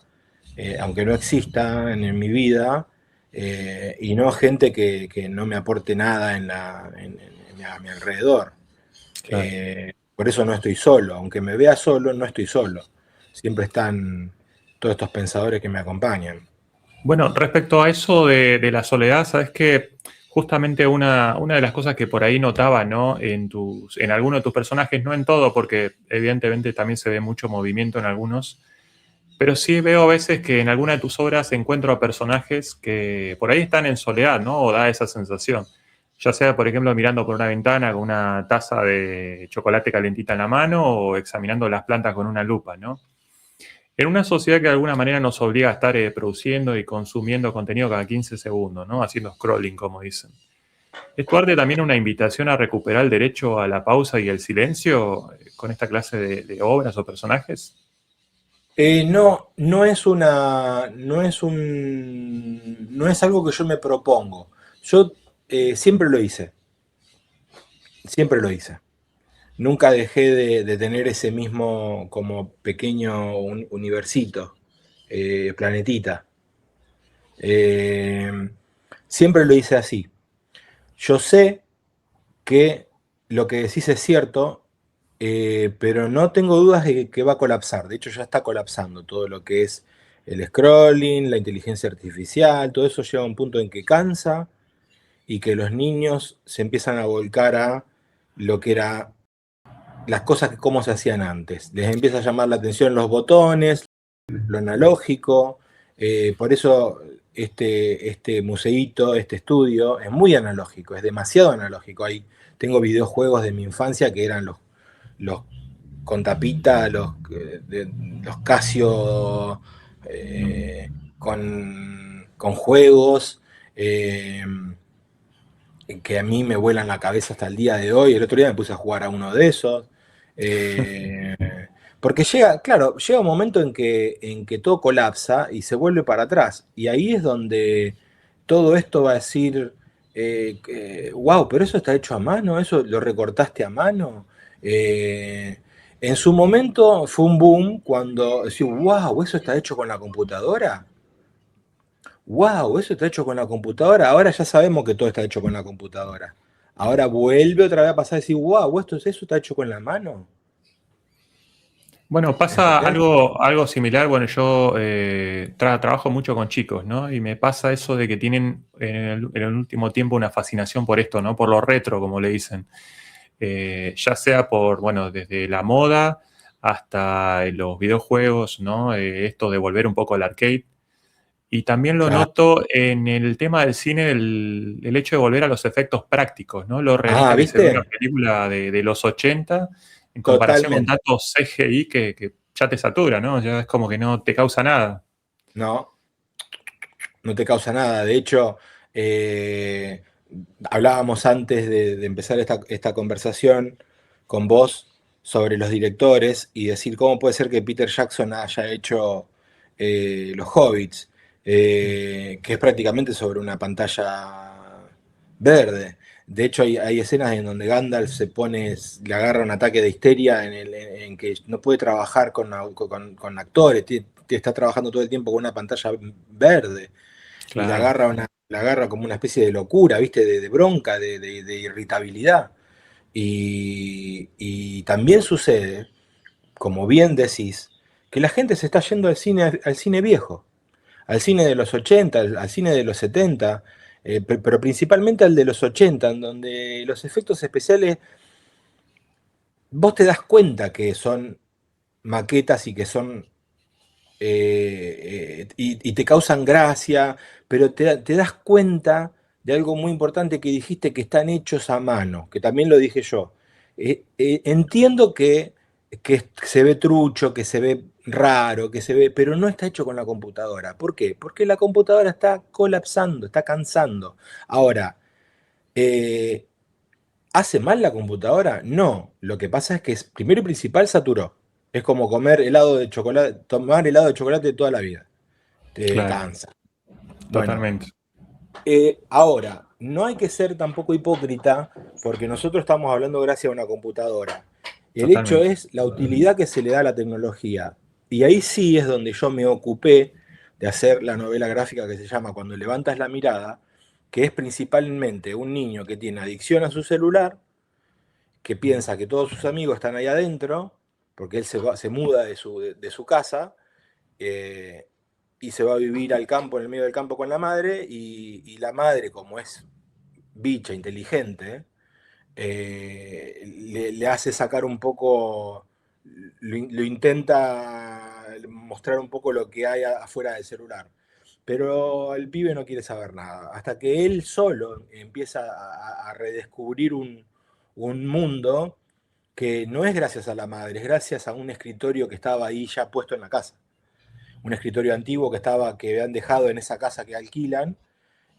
S2: aunque no exista en mi vida, y no gente que no me aporte nada a mi alrededor.
S1: claro.
S2: Por eso no estoy solo, aunque me vea solo, no estoy solo. Siempre están todos estos pensadores que me acompañan.
S1: Bueno, respecto a eso de la soledad, sabes que justamente una de las cosas que por ahí notaba, ¿no? En algunos de tus personajes, no en todo, porque evidentemente también se ve mucho movimiento en algunos, pero sí veo a veces que en alguna de tus obras encuentro a personajes que por ahí están en soledad, ¿no? O da esa sensación. Ya sea, por ejemplo, mirando por una ventana con una taza de chocolate calentita en la mano o examinando las plantas con una lupa, ¿no? En una sociedad que de alguna manera nos obliga a estar produciendo y consumiendo contenido cada 15 segundos, ¿no? Haciendo scrolling, como dicen. ¿Es tu arte también una invitación a recuperar el derecho a la pausa y el silencio con esta clase de obras o personajes?
S2: No, no es algo que yo me propongo. Yo siempre lo hice, siempre lo hice. Nunca dejé de tener ese mismo como pequeño universito, planetita. Eh, Siempre lo hice así. Yo sé que lo que decís es cierto, pero no tengo dudas de que va a colapsar. De hecho, ya está colapsando todo lo que es el scrolling, la inteligencia artificial, todo eso llega a un punto en que cansa y que los niños se empiezan a volcar a lo que era las cosas que cómo se hacían antes. Les empieza a llamar la atención los botones, lo analógico. Por eso este museíto, este estudio, es muy analógico, es demasiado analógico. Tengo videojuegos de mi infancia que eran los con tapita, los Casio con juegos. eh, que a mí me vuelan la cabeza hasta el día de hoy. El otro día me puse a jugar a uno de esos. Eh, Porque llega, claro, llega un momento en que todo colapsa y se vuelve para atrás. Y ahí es donde todo esto va a decir, wow, pero eso está hecho a mano, eso lo recortaste a mano. Eh, en su momento fue un boom cuando decía, wow, eso está hecho con la computadora. Wow, eso está hecho con la computadora. Ahora ya sabemos que todo está hecho con la computadora. Ahora vuelve otra vez a pasar y decir, wow, eso está hecho con la mano.
S1: Bueno, pasa
S2: ¿Entendés?
S1: algo similar. Bueno, yo trabajo mucho con chicos, ¿no? Y me pasa eso de que tienen en el último tiempo una fascinación por esto, ¿no? Por lo retro, como le dicen. Ya sea por, bueno, desde la moda hasta los videojuegos, ¿no? Esto de volver un poco al arcade. Y también lo
S2: Claro.
S1: noto en el tema del cine, el hecho de volver a los efectos prácticos, ¿no? Lo
S2: Ah,
S1: realista que se ve una
S2: ¿viste?
S1: película de los 80 en comparación con
S2: Totalmente.
S1: datos CGI que ya te satura, ¿no? Ya es como que no te causa nada.
S2: No, no te causa nada. De hecho, eh, hablábamos antes de empezar esta conversación con vos sobre los directores y decir cómo puede ser que Peter Jackson haya hecho Los Hobbits, que es prácticamente sobre una pantalla verde. De hecho, hay escenas en donde Gandalf le agarra un ataque de histeria en que no puede trabajar con actores, está trabajando todo el tiempo con una pantalla verde y
S1: Claro,
S2: la agarra como una especie de locura, ¿viste? De bronca, de irritabilidad. Y también sucede, como bien decís, que la gente se está yendo al cine viejo, al cine de los 80, al cine de los 70, pero principalmente al de los 80, en donde los efectos especiales, vos te das cuenta que son maquetas y que son y te causan gracia, pero te das cuenta de algo muy importante que dijiste, que están hechos a mano, que también lo dije yo. Entiendo que se ve trucho, que se ve raro, que se ve, pero no está hecho con la computadora. ¿Por qué? Porque la computadora está colapsando, está cansando. Ahora, eh, ¿hace mal la computadora? No. Lo que pasa es que primero y principal saturó. Es como comer helado de chocolate, tomar helado de chocolate toda la vida. Te
S1: claro,
S2: cansa. Bueno,
S1: totalmente,
S2: ahora, no hay que ser tampoco hipócrita porque nosotros estamos hablando gracias a una computadora. El hecho
S1: totalmente.
S2: es la utilidad que se le da a la tecnología. Y ahí sí es donde yo me ocupé de hacer la novela gráfica que se llama Cuando levantas la mirada, que es principalmente un niño que tiene adicción a su celular, que piensa que todos sus amigos están ahí adentro, porque él se muda de su casa, eh, y se va a vivir al campo, en el medio del campo con la madre, y la madre, como es bicha, inteligente, le hace sacar un poco, lo intenta mostrar un poco lo que hay afuera del celular. Pero el pibe no quiere saber nada, hasta que él solo empieza a redescubrir un mundo que no es gracias a la madre, es gracias a un escritorio que estaba ahí ya puesto en la casa. Un escritorio antiguo que habían dejado en esa casa que alquilan,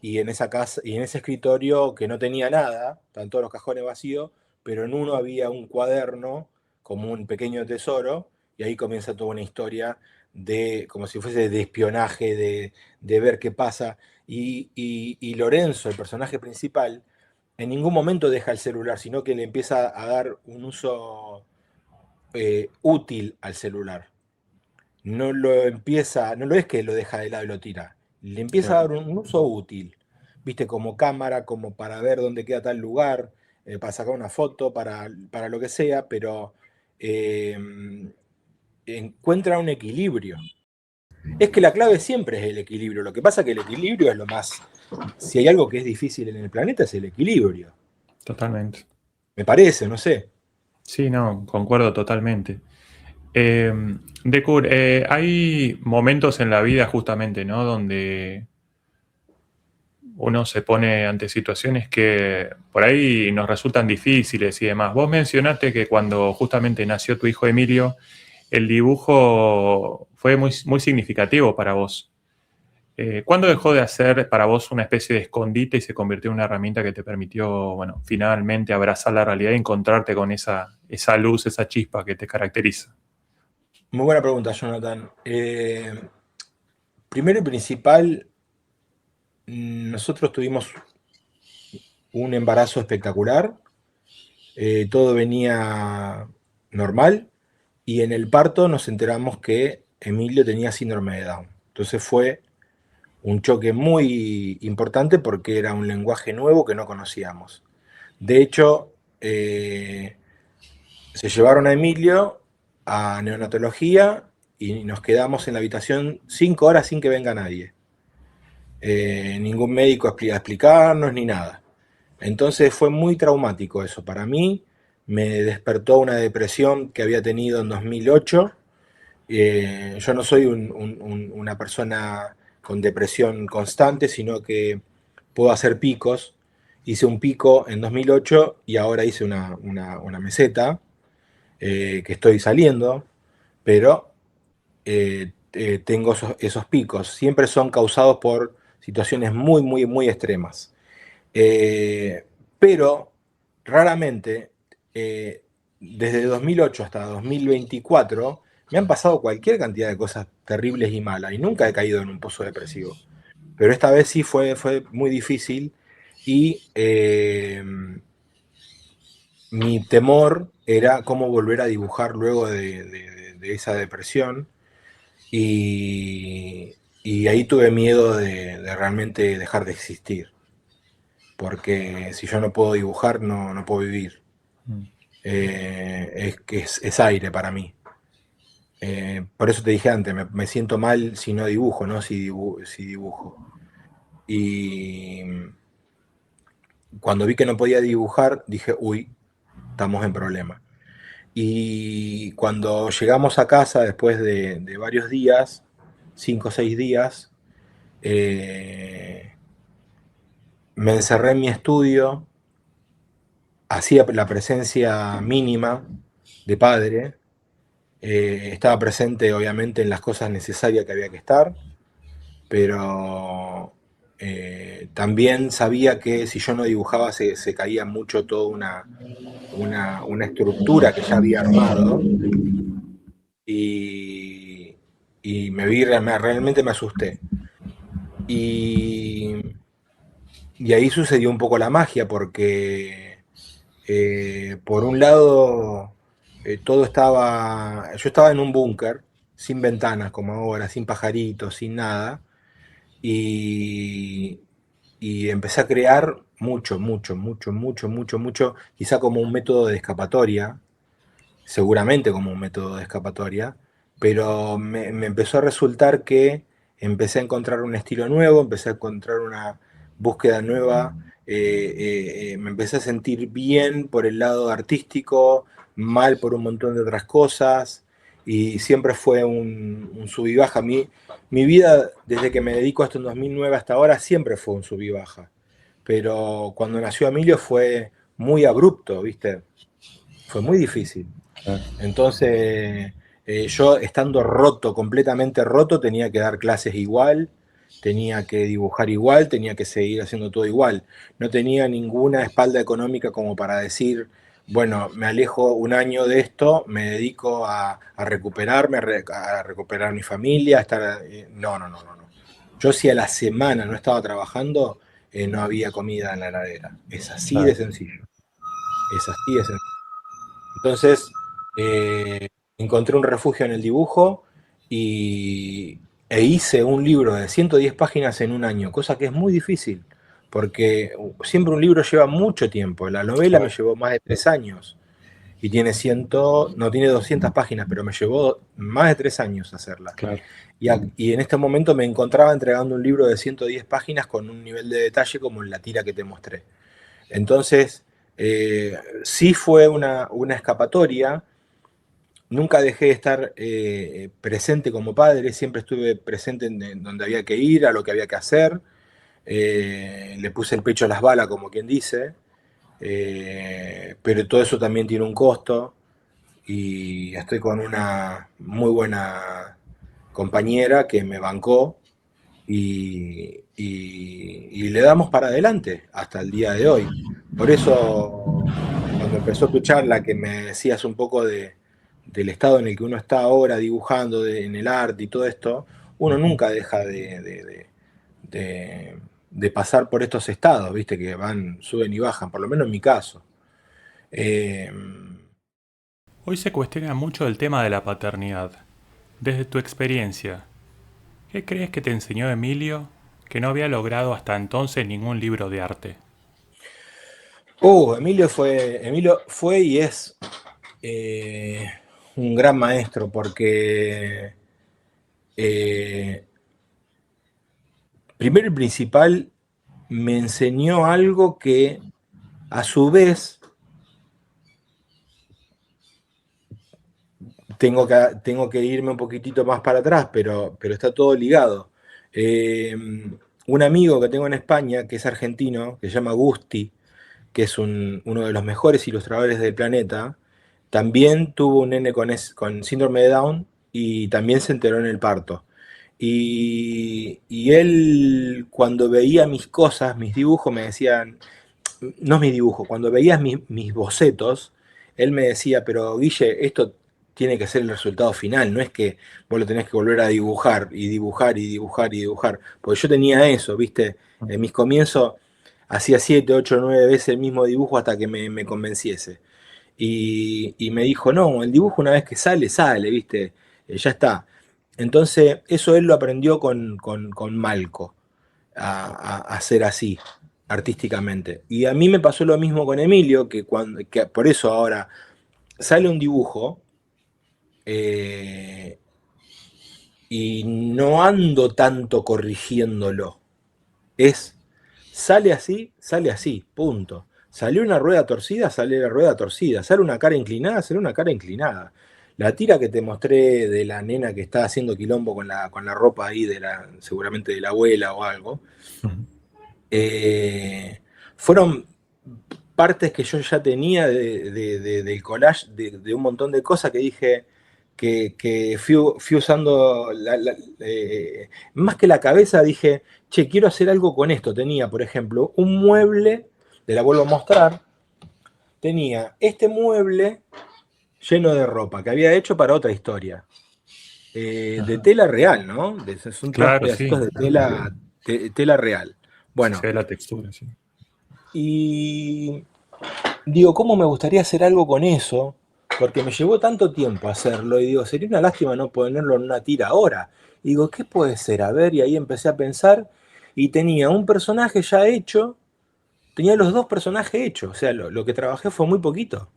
S2: y en esa casa, y en ese escritorio que no tenía nada, estaban todos los cajones vacíos, pero en uno había un cuaderno como un pequeño tesoro, y ahí comienza toda una historia de, como si fuese de espionaje, de ver qué pasa. Y Lorenzo, el personaje principal, en ningún momento deja el celular, sino que le empieza a dar un uso útil al celular. No lo es que lo deja de lado y lo tira, le empieza a
S1: Claro.
S2: dar un uso útil, viste, como cámara, como para ver dónde queda tal lugar, para sacar una foto, para lo que sea, pero eh, encuentra un equilibrio. Es que la clave siempre es el equilibrio, lo que pasa es que el equilibrio es lo más, si hay algo que es difícil en el planeta es el equilibrio,
S1: Totalmente.
S2: me parece, no sé.
S1: Sí, no, concuerdo totalmente. Eh, Decur, hay momentos en la vida justamente, ¿no? Donde uno se pone ante situaciones que por ahí nos resultan difíciles y demás. Vos mencionaste que cuando justamente nació tu hijo Emilio, el dibujo fue muy, muy significativo para vos. ¿Cuándo dejó de ser para vos una especie de escondite y se convirtió en una herramienta que te permitió, bueno, finalmente abrazar la realidad y encontrarte con esa luz, esa chispa que te caracteriza?
S2: Muy buena pregunta, Jonathan. Primero y principal, nosotros tuvimos un embarazo espectacular, todo venía normal y en el parto nos enteramos que Emilio tenía síndrome de Down. Entonces fue un choque muy importante porque era un lenguaje nuevo que no conocíamos. De hecho, se llevaron a Emilio a neonatología y nos quedamos en la habitación 5 horas sin que venga nadie. Ningún médico a explicarnos ni nada. Entonces fue muy traumático eso. Para mí me despertó una depresión que había tenido en 2008. Yo no soy una persona con depresión constante, sino que puedo hacer picos. Hice un pico en 2008 y ahora hice una meseta, que estoy saliendo, pero tengo esos picos. Siempre son causados por situaciones muy, muy, muy extremas. Eh, pero raramente, desde 2008 hasta 2024, me han pasado cualquier cantidad de cosas terribles y malas y nunca he caído en un pozo depresivo. Pero esta vez sí fue muy difícil y mi temor era cómo volver a dibujar luego de esa depresión y, y ahí tuve miedo de realmente dejar de existir, porque si yo no puedo dibujar no puedo vivir. Es aire para mí. Por eso te dije antes, me siento mal si no dibujo, no si dibujo. Y cuando vi que no podía dibujar, dije, uy, estamos en problema. Y cuando llegamos a casa, después de varios días, 5 o 6 días, eh, me encerré en mi estudio, hacía la presencia mínima de padre, estaba presente obviamente en las cosas necesarias que había que estar, pero también sabía que si yo no dibujaba se caía mucho toda una estructura que ya había armado y, y realmente me asusté. Y, y ahí sucedió un poco la magia porque por un lado yo estaba en un búnker sin ventanas como ahora, sin pajaritos, sin nada, y, y empecé a crear mucho, mucho, mucho, mucho, mucho, mucho, quizá como un método de escapatoria, seguramente como un método de escapatoria, pero me empezó a resultar que empecé a encontrar un estilo nuevo, empecé a encontrar una búsqueda nueva, me empecé a sentir bien por el lado artístico, mal por un montón de otras cosas, y siempre fue un sub y baja. Mi vida, desde que me dedico a esto en 2009 hasta ahora, siempre fue un sub y baja, pero cuando nació Emilio fue muy abrupto, ¿viste? Fue muy difícil. Entonces, yo estando roto, completamente roto, tenía que dar clases igual, tenía que dibujar igual, tenía que seguir haciendo todo igual. No tenía ninguna espalda económica como para decir, bueno, me alejo un año de esto, me dedico a recuperarme, a recuperar mi familia, a estar... no, no, no, no, no. Yo si a la semana no estaba trabajando, no había comida en la heladera. Es así de sencillo. Es así de sencillo. Entonces, encontré un refugio en el dibujo y, hice un libro de 110 páginas en un año, cosa que es muy difícil, porque siempre un libro lleva mucho tiempo. La novela me llevó más de 3 años y tiene no tiene 200 páginas, pero me llevó más de 3 años hacerla.
S1: Claro.
S2: Y en este momento me encontraba entregando un libro de 110 páginas con un nivel de detalle como en la tira que te mostré. Entonces, sí fue una escapatoria. Nunca dejé de estar presente como padre, siempre estuve presente en donde había que ir, a lo que había que hacer. Le puse el pecho a las balas, como quien dice, pero todo eso también tiene un costo y estoy con una muy buena compañera que me bancó y le damos para adelante hasta el día de hoy. Por eso, cuando empezó tu charla, que me decías un poco del estado en el que uno está ahora dibujando, en el arte y todo esto, uno nunca deja de pasar por estos estados, viste, que suben y bajan, por lo menos en mi caso. Eh,
S1: Hoy se cuestiona mucho el tema de la paternidad. Desde tu experiencia, ¿qué crees que te enseñó Emilio que no había logrado hasta entonces ningún libro de arte?
S2: Emilio fue y es eh, un gran maestro porque eh, primero y principal me enseñó algo que a su vez tengo que irme un poquitito más para atrás, pero está todo ligado. Eh, un amigo que tengo en España, que es argentino, que se llama Gusti, que es uno de los mejores ilustradores del planeta, también tuvo un nene con síndrome de Down y también se enteró en el parto. Y él, cuando veía mis cosas, mis dibujos, me decían, no es mi dibujo, cuando veías mis bocetos, él me decía, pero Guille, esto tiene que ser el resultado final, no es que vos lo tenés que volver a dibujar y dibujar y dibujar y dibujar, porque yo tenía eso, viste, en mis comienzos hacía 7, 8, 9 veces el mismo dibujo hasta que me convenciese. Y me dijo, no, el dibujo una vez que sale, sale, viste, ya está. Entonces, eso él lo aprendió con Malco a hacer así, artísticamente. Y a mí me pasó lo mismo con Emilio, que por eso ahora sale un dibujo eh, y no ando tanto corrigiéndolo. Es, sale así, punto. Salió una rueda torcida, sale la rueda torcida. Sale una cara inclinada, sale una cara inclinada. La tira que te mostré de la nena que está haciendo quilombo con la ropa ahí, seguramente de la abuela o algo,
S1: Ujú.
S2: eh, fueron partes que yo ya tenía del collage, de un montón de cosas que dije que fui usando, más que la cabeza, dije, che, quiero hacer algo con esto. Tenía, por ejemplo, un mueble, te la vuelvo a mostrar, tenía este mueble lleno de ropa que había hecho para otra historia, de
S1: Ajá.
S2: tela real, ¿no? Son todos
S1: Claro,
S2: pedacitos
S1: sí.
S2: de tela real.
S1: Se
S2: Bueno,
S1: ve la textura, sí.
S2: y digo, ¿cómo me gustaría hacer algo con eso? Porque me llevó tanto tiempo hacerlo y digo, sería una lástima no ponerlo en una tira ahora. Y digo, ¿qué puede ser? A ver, y ahí empecé a pensar y tenía un personaje ya hecho, tenía los dos personajes hechos, o sea, lo que trabajé fue muy poquito.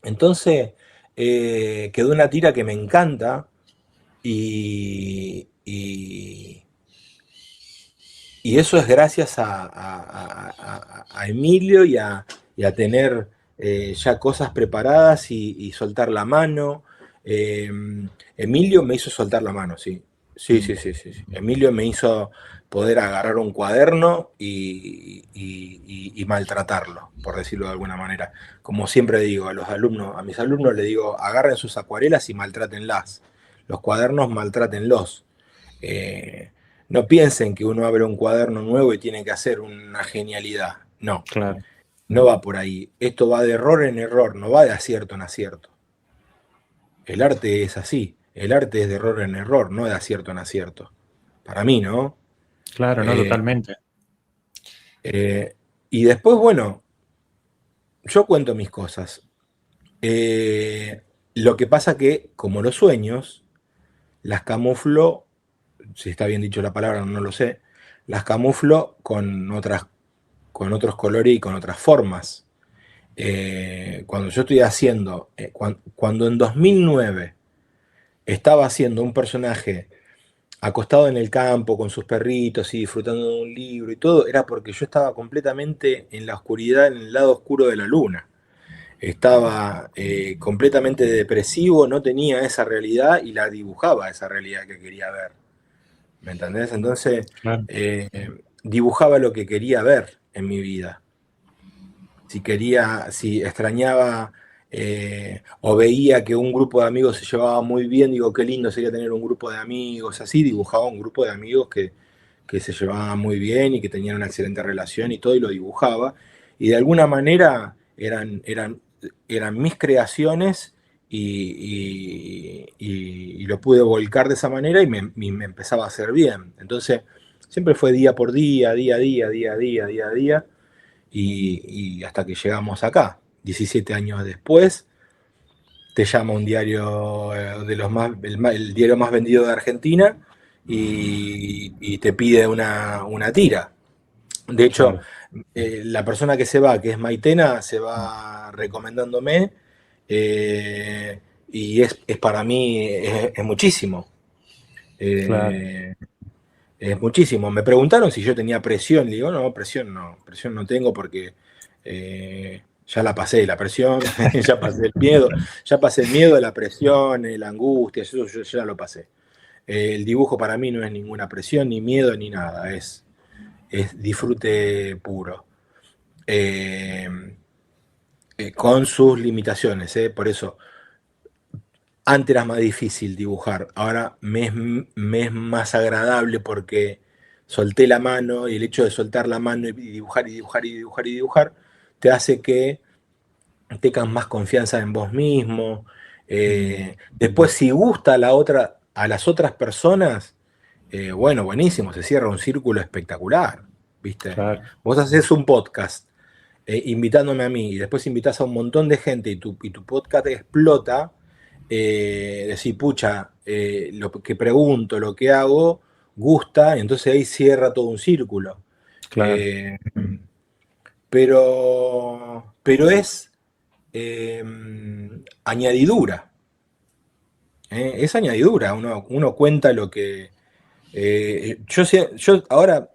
S2: Entonces, quedó una tira que me encanta y y eso es gracias a Emilio y a tener ya cosas preparadas y soltar la mano. Eh, Emilio me hizo soltar la mano, sí. Sí,
S1: Mm.
S2: sí, sí, sí, sí. Emilio me hizo poder agarrar un cuaderno y maltratarlo, por decirlo de alguna manera. Como siempre digo a los alumnos, a mis alumnos les digo, agarren sus acuarelas y maltrátenlas. Los cuadernos maltrátenlos. Eh, no piensen que uno abre un cuaderno nuevo y tiene que hacer una genialidad. No,
S1: Claro.
S2: no va por ahí. Esto va de error en error, no va de acierto en acierto. El arte es así. El arte es de error en error, no de acierto en acierto. Para mí, ¿no?
S1: Claro, no,
S2: Eh,
S1: totalmente.
S2: y después, bueno, yo cuento mis cosas. Lo que pasa que, como los sueños, las camuflo, si está bien dicho la palabra, no lo sé, las camuflo con otros colores y con otras formas. Cuando yo estoy haciendo, cuando en 2009 estaba haciendo un personaje acostado en el campo con sus perritos y disfrutando de un libro y todo, era porque yo estaba completamente en la oscuridad, en el lado oscuro de la luna. Estaba completamente depresivo, no tenía esa realidad y la dibujaba esa realidad que quería ver. ¿Me entendés? Entonces,
S1: Claro.
S2: eh, dibujaba lo que quería ver en mi vida. Si quería, si extrañaba o veía que un grupo de amigos se llevaba muy bien, digo, qué lindo sería tener un grupo de amigos, así dibujaba un grupo de amigos que se llevaban muy bien y que tenían una excelente relación y todo, y lo dibujaba. Y de alguna manera eran mis creaciones y lo pude volcar de esa manera y me empezaba a hacer bien. Entonces, siempre fue día por día, día a día, día a día, día a día y hasta que llegamos acá. 17 años después, te llama un diario de los el diario más vendido de Argentina y te pide una tira. De hecho,
S1: Claro.
S2: la persona que se va, que es Maitena, se
S1: Mm.
S2: va recomendándome y es para mí es muchísimo.
S1: Claro.
S2: Eh, es muchísimo. Me preguntaron si yo tenía presión. Le digo, no, presión no tengo porque Ya la pasé, la presión, ya pasé el miedo, la presión, la angustia, eso yo ya lo pasé. El dibujo para mí no es ninguna presión, ni miedo, ni nada, es disfrute puro. Con sus limitaciones, por eso antes era más difícil dibujar, ahora me es más agradable porque solté la mano y el hecho de soltar la mano y dibujar y dibujar y dibujar y dibujar te hace que tengas más confianza en vos mismo. Después, si gusta a las otras personas, bueno, buenísimo, se cierra un círculo espectacular, ¿viste?
S1: Claro.
S2: Vos haces un podcast invitándome a mí y después invitás a un montón de gente y tu podcast explota, decís, pucha, lo que pregunto, lo que hago, gusta, y entonces ahí cierra todo un círculo.
S1: Claro.
S2: Pero es añadidura. Es añadidura. Uno cuenta lo que. Yo ahora,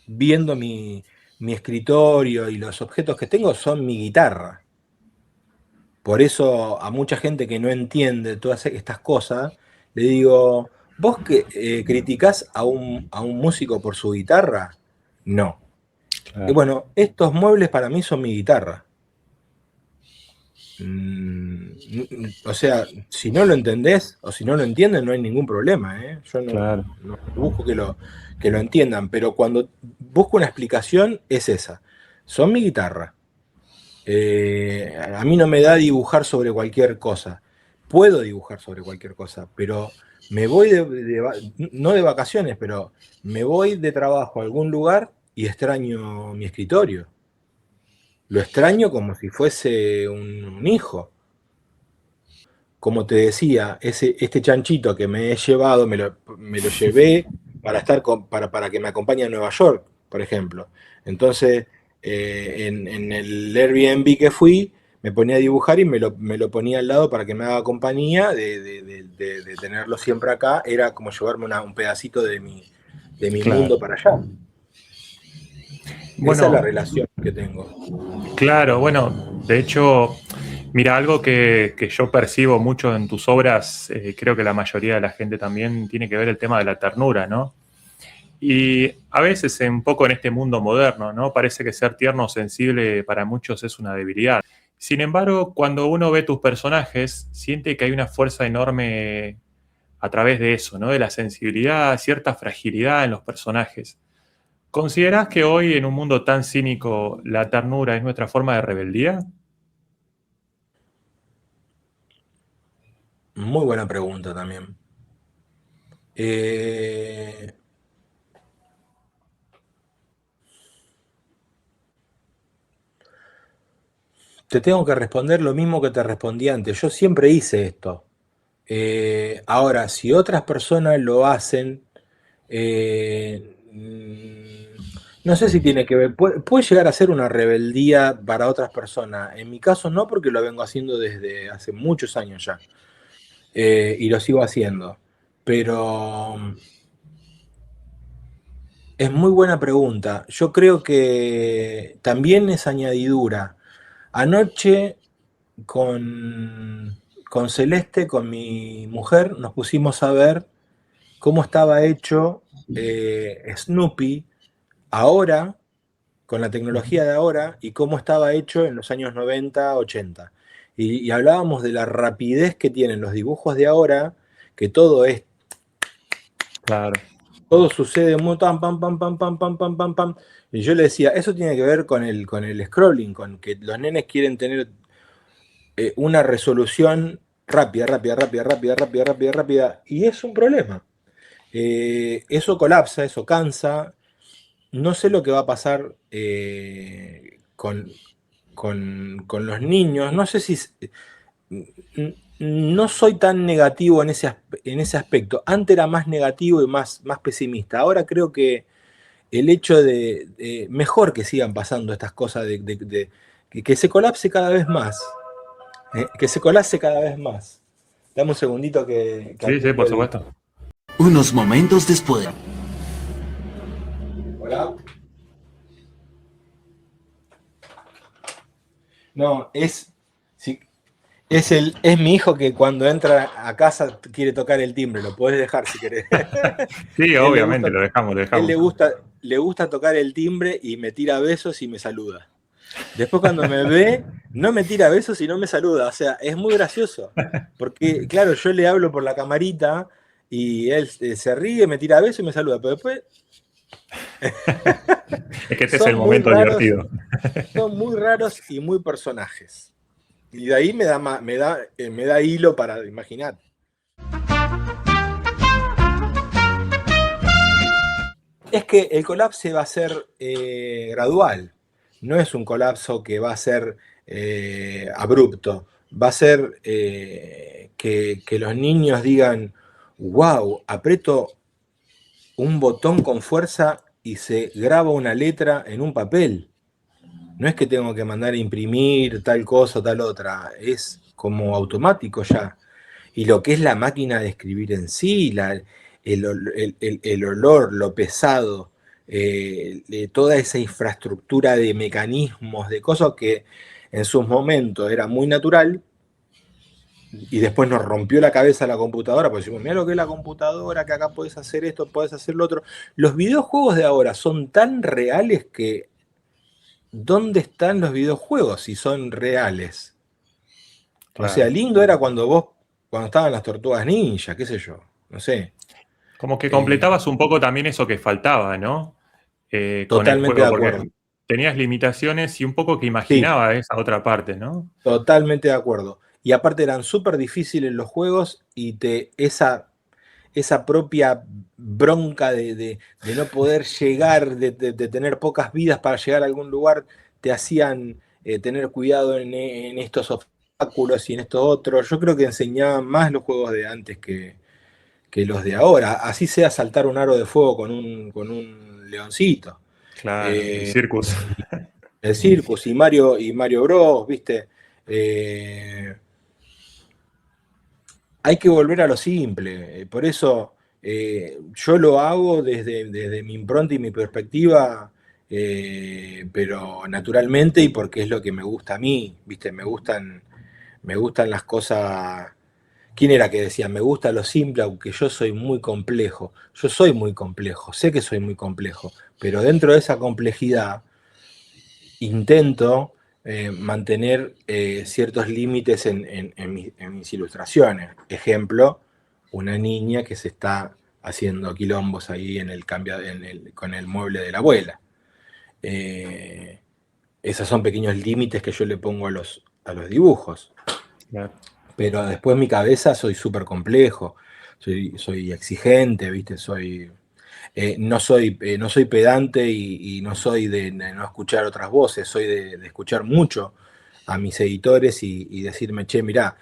S2: viendo mi escritorio y los objetos que tengo, son mi guitarra. Por eso a mucha gente que no entiende todas estas cosas, le digo, ¿vos que criticás a un músico por su guitarra? No. Y
S1: Claro.
S2: bueno, estos muebles para mí son mi guitarra. O sea, si no lo entendés o si no lo entienden, no hay ningún problema, ¿eh? Yo
S1: Claro.
S2: no busco que lo entiendan, pero cuando busco una explicación es esa. Son mi guitarra. A mí no me da dibujar sobre cualquier cosa. Puedo dibujar sobre cualquier cosa, pero me voy no de vacaciones, pero me voy de trabajo a algún lugar y extraño mi escritorio. Lo extraño como si fuese un hijo. Como te decía, este chanchito que me he llevado, me lo llevé para, para que me acompañe a Nueva York, por ejemplo. Entonces, en el Airbnb que fui, me ponía a dibujar y me lo ponía al lado para que me haga compañía de tenerlo siempre acá. Era como llevarme un pedacito de mi
S1: Claro.
S2: mundo para allá. Esa es la
S1: Bueno,
S2: relación que tengo.
S1: claro, bueno, de hecho, mira, algo que yo percibo mucho en tus obras, creo que la mayoría de la gente también tiene que ver el tema de la ternura, ¿no? Y a veces un poco en este mundo moderno, ¿no? Parece que ser tierno o sensible para muchos es una debilidad. Sin embargo, cuando uno ve tus personajes, siente que hay una fuerza enorme a través de eso, ¿no? De la sensibilidad, cierta fragilidad en los personajes. ¿Considerás que hoy, en un mundo tan cínico, la ternura es nuestra forma de rebeldía?
S2: Muy buena pregunta también. Eh, Te tengo que responder lo mismo que te respondí antes. Yo siempre hice esto. Ahora, si otras personas lo hacen, no sé si tiene que ver. Puede llegar a ser una rebeldía para otras personas. En mi caso no, porque lo vengo haciendo desde hace muchos años ya. Y lo sigo haciendo. Pero es muy buena pregunta. Yo creo que también es añadidura. Anoche con Celeste, con mi mujer, nos pusimos a ver cómo estaba hecho Snoopy ahora, con la tecnología de ahora, y cómo estaba hecho en los años 90, 80. Y hablábamos de la rapidez que tienen los dibujos de ahora, que
S1: Claro,
S2: todo sucede muy pam, pam, pam, pam, pam, pam, pam, pam, pam. Y yo le decía, eso tiene que ver con el scrolling, con que los nenes quieren tener una resolución rápida, rápida, rápida, rápida, rápida, rápida, rápida, y es un problema. Eso colapsa, eso cansa. No sé lo que va a pasar con los niños. No sé si. No soy tan negativo en ese aspecto. Antes era más negativo y más pesimista. Ahora creo que el hecho mejor que sigan pasando estas cosas, que se colapse cada vez más. Que se colapse cada vez más. Dame un segundito que
S1: sí, sí,
S2: atiendo
S1: por
S2: el.
S1: supuesto.
S3: Unos momentos después.
S2: Hola. No, sí, es mi hijo que cuando entra a casa quiere tocar el timbre, lo podés dejar si querés.
S1: Sí,
S2: Él le
S1: obviamente,
S2: gusta,
S1: lo dejamos, lo
S2: él
S1: dejamos.
S2: le gusta tocar el timbre y me tira besos y me saluda. Después cuando me ve, no me tira besos y no me saluda. O sea, es muy gracioso. Porque, claro, yo le hablo por la camarita y él se ríe, me tira besos y me saluda. Pero después
S1: Es que este es el
S2: son muy
S1: momento
S2: raros,
S1: divertido.
S2: son muy raros y muy personajes. Y de ahí me da hilo para imaginar. Es que el colapso va a ser gradual, no es un colapso que va a ser abrupto, va a ser que los niños digan, wow, aprieto un botón con fuerza y se graba una letra en un papel. No es que tengo que mandar a imprimir tal cosa o tal otra, es como automático ya. Y lo que es la máquina de escribir en sí, el olor, lo pesado, toda esa infraestructura de mecanismos, de cosas que en sus momentos era muy natural y después nos rompió la cabeza la computadora, porque decimos, mira lo que es la computadora, que acá podés hacer esto, podés hacer lo otro. Los videojuegos de ahora son tan reales que ¿dónde están los videojuegos si son reales? O sea,
S1: Claro.
S2: lindo era cuando estaban las tortugas ninja, qué sé yo, no sé.
S1: Como que
S2: Eh,
S1: completabas un poco también eso que faltaba, ¿no? Con el
S2: Totalmente de
S1: juego, porque
S2: acuerdo.
S1: tenías limitaciones y un poco que
S2: Sí,
S1: imaginaba esa otra parte, ¿no?
S2: totalmente de acuerdo. Y aparte eran súper difíciles los juegos y esa propia bronca de no poder llegar, de tener pocas vidas para llegar a algún lugar, te hacían tener cuidado en estos obstáculos y en estos otros. Yo creo que enseñaban más los juegos de antes que los de ahora. Así sea saltar un aro de fuego con un leoncito.
S1: Claro, el
S2: Eh,
S1: Circus.
S2: el Circus y Mario Bros, ¿viste? Eh, Hay que volver a lo simple. Por eso yo lo hago desde mi impronta y mi perspectiva, pero naturalmente y porque es lo que me gusta a mí, ¿viste? Me gustan las cosas. ¿Quién era que decía, me gusta lo simple, aunque yo soy muy complejo? Yo soy muy complejo, sé que soy muy complejo, pero dentro de esa complejidad intento mantener ciertos límites en mis ilustraciones. Ejemplo, una niña que se está haciendo quilombos ahí en el cambio, con el mueble de la abuela. Eh, Esos son pequeños límites que yo le pongo a los dibujos.
S1: Claro.
S2: Pero después mi cabeza soy súper complejo, soy exigente, ¿viste? No soy pedante y no soy de no escuchar otras voces, soy de escuchar mucho a mis editores y decirme, che, mirá,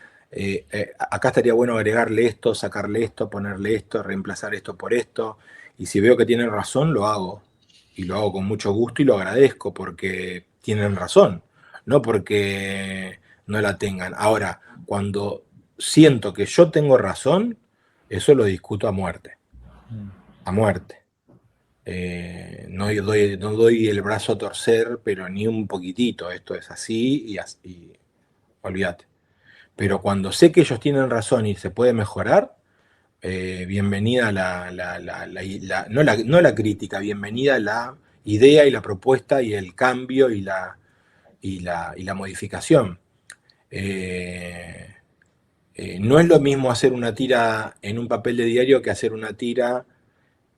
S2: acá estaría bueno agregarle esto, sacarle esto, ponerle esto, reemplazar esto por esto, y si veo que tienen razón, lo hago, y lo hago con mucho gusto y lo agradezco porque tienen razón, no porque no la tengan. Ahora, cuando siento que yo tengo razón, eso lo discuto a muerte, a muerte. No doy el brazo a torcer, pero ni un poquitito. Esto es así y olvídate. Pero cuando sé que ellos tienen razón y se puede mejorar, bienvenida no la crítica, bienvenida la idea y la propuesta y el cambio y la modificación. Eh, no es lo mismo hacer una tira en un papel de diario que hacer una tira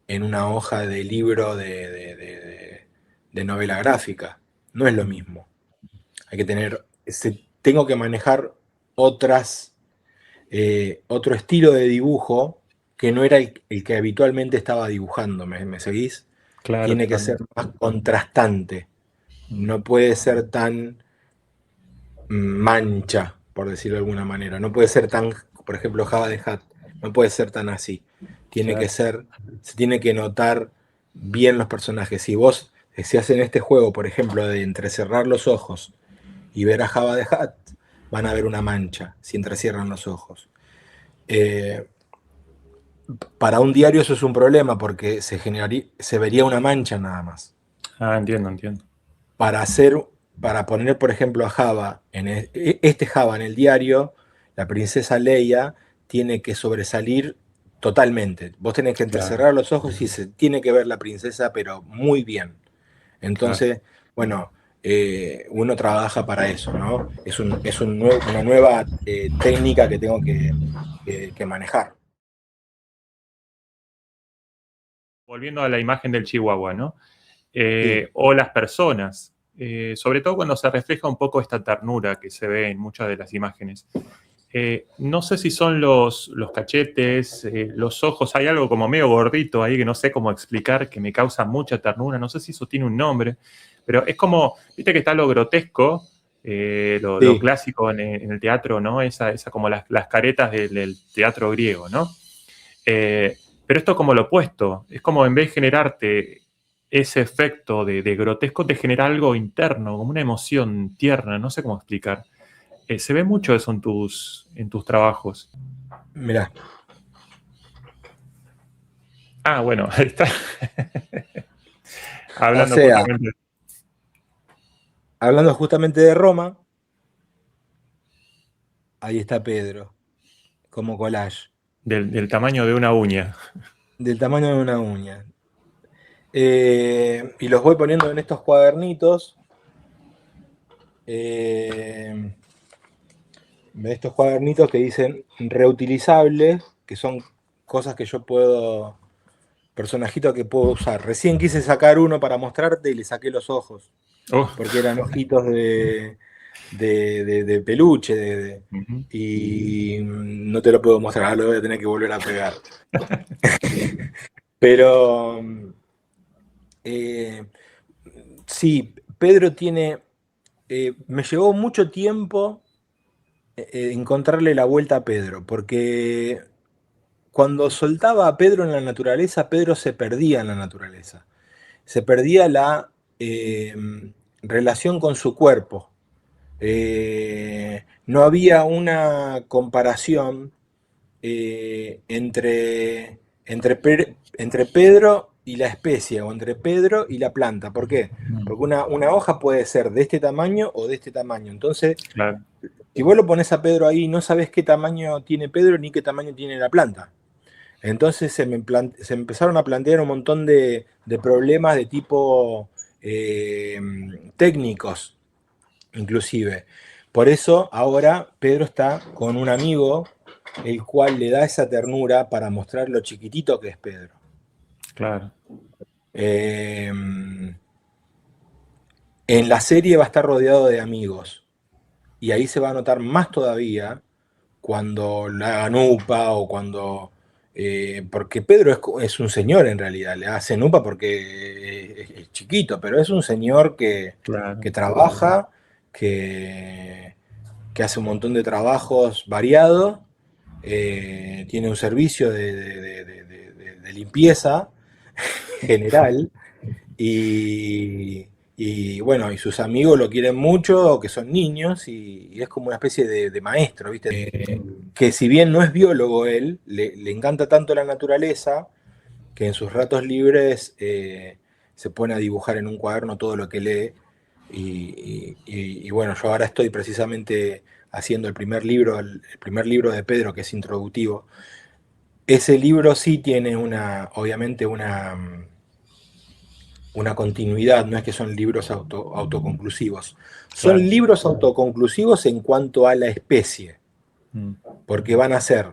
S2: en una hoja de libro de novela gráfica. No es lo mismo. Hay que tengo que manejar otro estilo de dibujo que no era el que habitualmente estaba dibujando. ¿Me seguís?
S1: Claro,
S2: Tiene que ser
S1: totalmente.
S2: más contrastante. No puede ser tan mancha, por decirlo de alguna manera. No puede ser tan, por ejemplo, Java de Hat, no puede ser tan así.
S1: Claro.
S2: Se tiene que notar bien los personajes. Si vos, si hacen este juego, por ejemplo, de entrecerrar los ojos y ver a Java de Hat, van a ver una mancha si entrecierran los ojos. Eh, para un diario eso es un problema porque se vería una mancha nada más.
S1: Ah, entiendo, entiendo.
S2: Para hacer para poner, por ejemplo, a Java, este Java en el diario, la princesa Leia tiene que sobresalir totalmente. Vos tenés que
S1: Claro,
S2: entrecerrar los ojos y se tiene que ver la princesa, pero muy bien.
S1: claro.
S2: Entonces, bueno, uno trabaja para eso, ¿no? Una nueva técnica que tengo que manejar.
S1: Volviendo a la imagen del chihuahua, ¿no?
S2: Sí,
S1: O las personas, sobre todo cuando se refleja un poco esta ternura que se ve en muchas de las imágenes. No sé si son los cachetes, los ojos, hay algo como medio gordito ahí que no sé cómo explicar, que me causa mucha ternura, no sé si eso tiene un nombre, pero es como, viste que está lo grotesco, lo
S2: sí.
S1: clásico en el teatro, ¿no? Esa como las caretas del teatro griego, ¿no? Eh, pero esto como lo opuesto, es como en vez de generarte ese efecto de grotesco, te genera algo interno, como una emoción tierna, no sé cómo explicar. Se ve mucho eso en tus trabajos.
S2: Mirá,
S1: Ah, bueno, ahí está.
S2: o
S1: Hablando
S2: sea,
S1: justamente
S2: hablando justamente de Roma, ahí está Pedro, como collage,
S1: del tamaño de una uña.
S2: del tamaño de una uña. Y los voy poniendo en estos cuadernitos. eh, de estos cuadernitos que dicen reutilizables, que son cosas que yo puedo, personajitos que puedo usar. Recién quise sacar uno para mostrarte y le saqué los ojos,
S1: Oh.
S2: porque eran ojitos de peluche,
S1: Ujú.
S2: y no te lo puedo mostrar, ahora lo voy a tener que volver a pegar. Pero eh, sí, Pedro tiene, me llevó mucho tiempo encontrarle la vuelta a Pedro, porque cuando soltaba a Pedro en la naturaleza, Pedro se perdía en la naturaleza. Se perdía la relación con su cuerpo. No había una comparación entre Pedro y la especie, o entre Pedro y la planta. ¿Por qué?
S1: Mm,
S2: Porque una hoja puede ser de este tamaño o de este tamaño. Entonces,
S1: claro,
S2: si vos lo pones a Pedro ahí, no sabes qué tamaño tiene Pedro ni qué tamaño tiene la planta. Entonces se empezaron a plantear un montón de problemas de tipo eh, técnicos, inclusive. Por eso ahora Pedro está con un amigo, el cual le da esa ternura para mostrar lo chiquitito que es Pedro.
S1: claro.
S2: Eh, en la serie va a estar rodeado de amigos, y ahí se va a notar más todavía cuando la hagan UPA o cuando... porque Pedro es un señor en realidad, le hacen UPA porque es chiquito, pero es un señor
S1: Claro.
S2: que trabaja, que hace un montón de trabajos variados, tiene un servicio de limpieza general, y, y, bueno, y sus amigos lo quieren mucho, que son niños, y es como una especie de maestro, ¿viste? Que si bien no es biólogo él, le encanta tanto la naturaleza, que en sus ratos libres se pone a dibujar en un cuaderno todo lo que lee. Y bueno, yo ahora estoy precisamente haciendo el primer libro de Pedro, que es introductivo. Ese libro sí tiene obviamente una continuidad, no es que son libros autoconclusivos. Son
S1: Claro.
S2: libros autoconclusivos en cuanto a la especie,
S1: Mm,
S2: porque van a ser,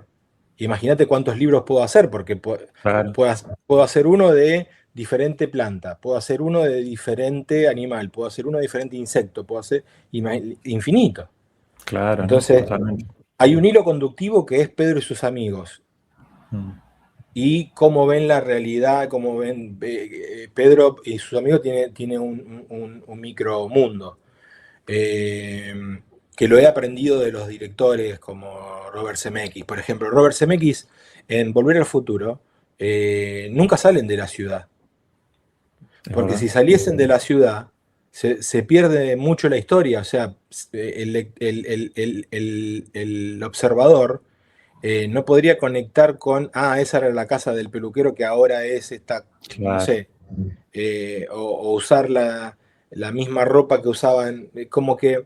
S2: imagínate cuántos libros puedo hacer, porque
S1: claro,
S2: puedo hacer uno de diferente planta, puedo hacer uno de diferente animal, puedo hacer uno de diferente insecto, puedo hacer infinito.
S1: claro, ¿no?
S2: Entonces,
S1: Totalmente.
S2: hay un hilo conductivo que es Pedro y sus amigos,
S1: Mm,
S2: y cómo ven la realidad, cómo ven Pedro y sus amigos tiene un micromundo, eh, que lo he aprendido de los directores como Robert Zemeckis. Por ejemplo, Robert Zemeckis en Volver al Futuro nunca salen de la ciudad,
S1: es
S2: porque
S1: verdad.
S2: si saliesen de la ciudad se pierde mucho la historia, o sea, el observador no podría conectar con, esa era la casa del peluquero que ahora es esta, no
S1: Claro.
S2: sé, o usarla. la misma ropa que usaban, como que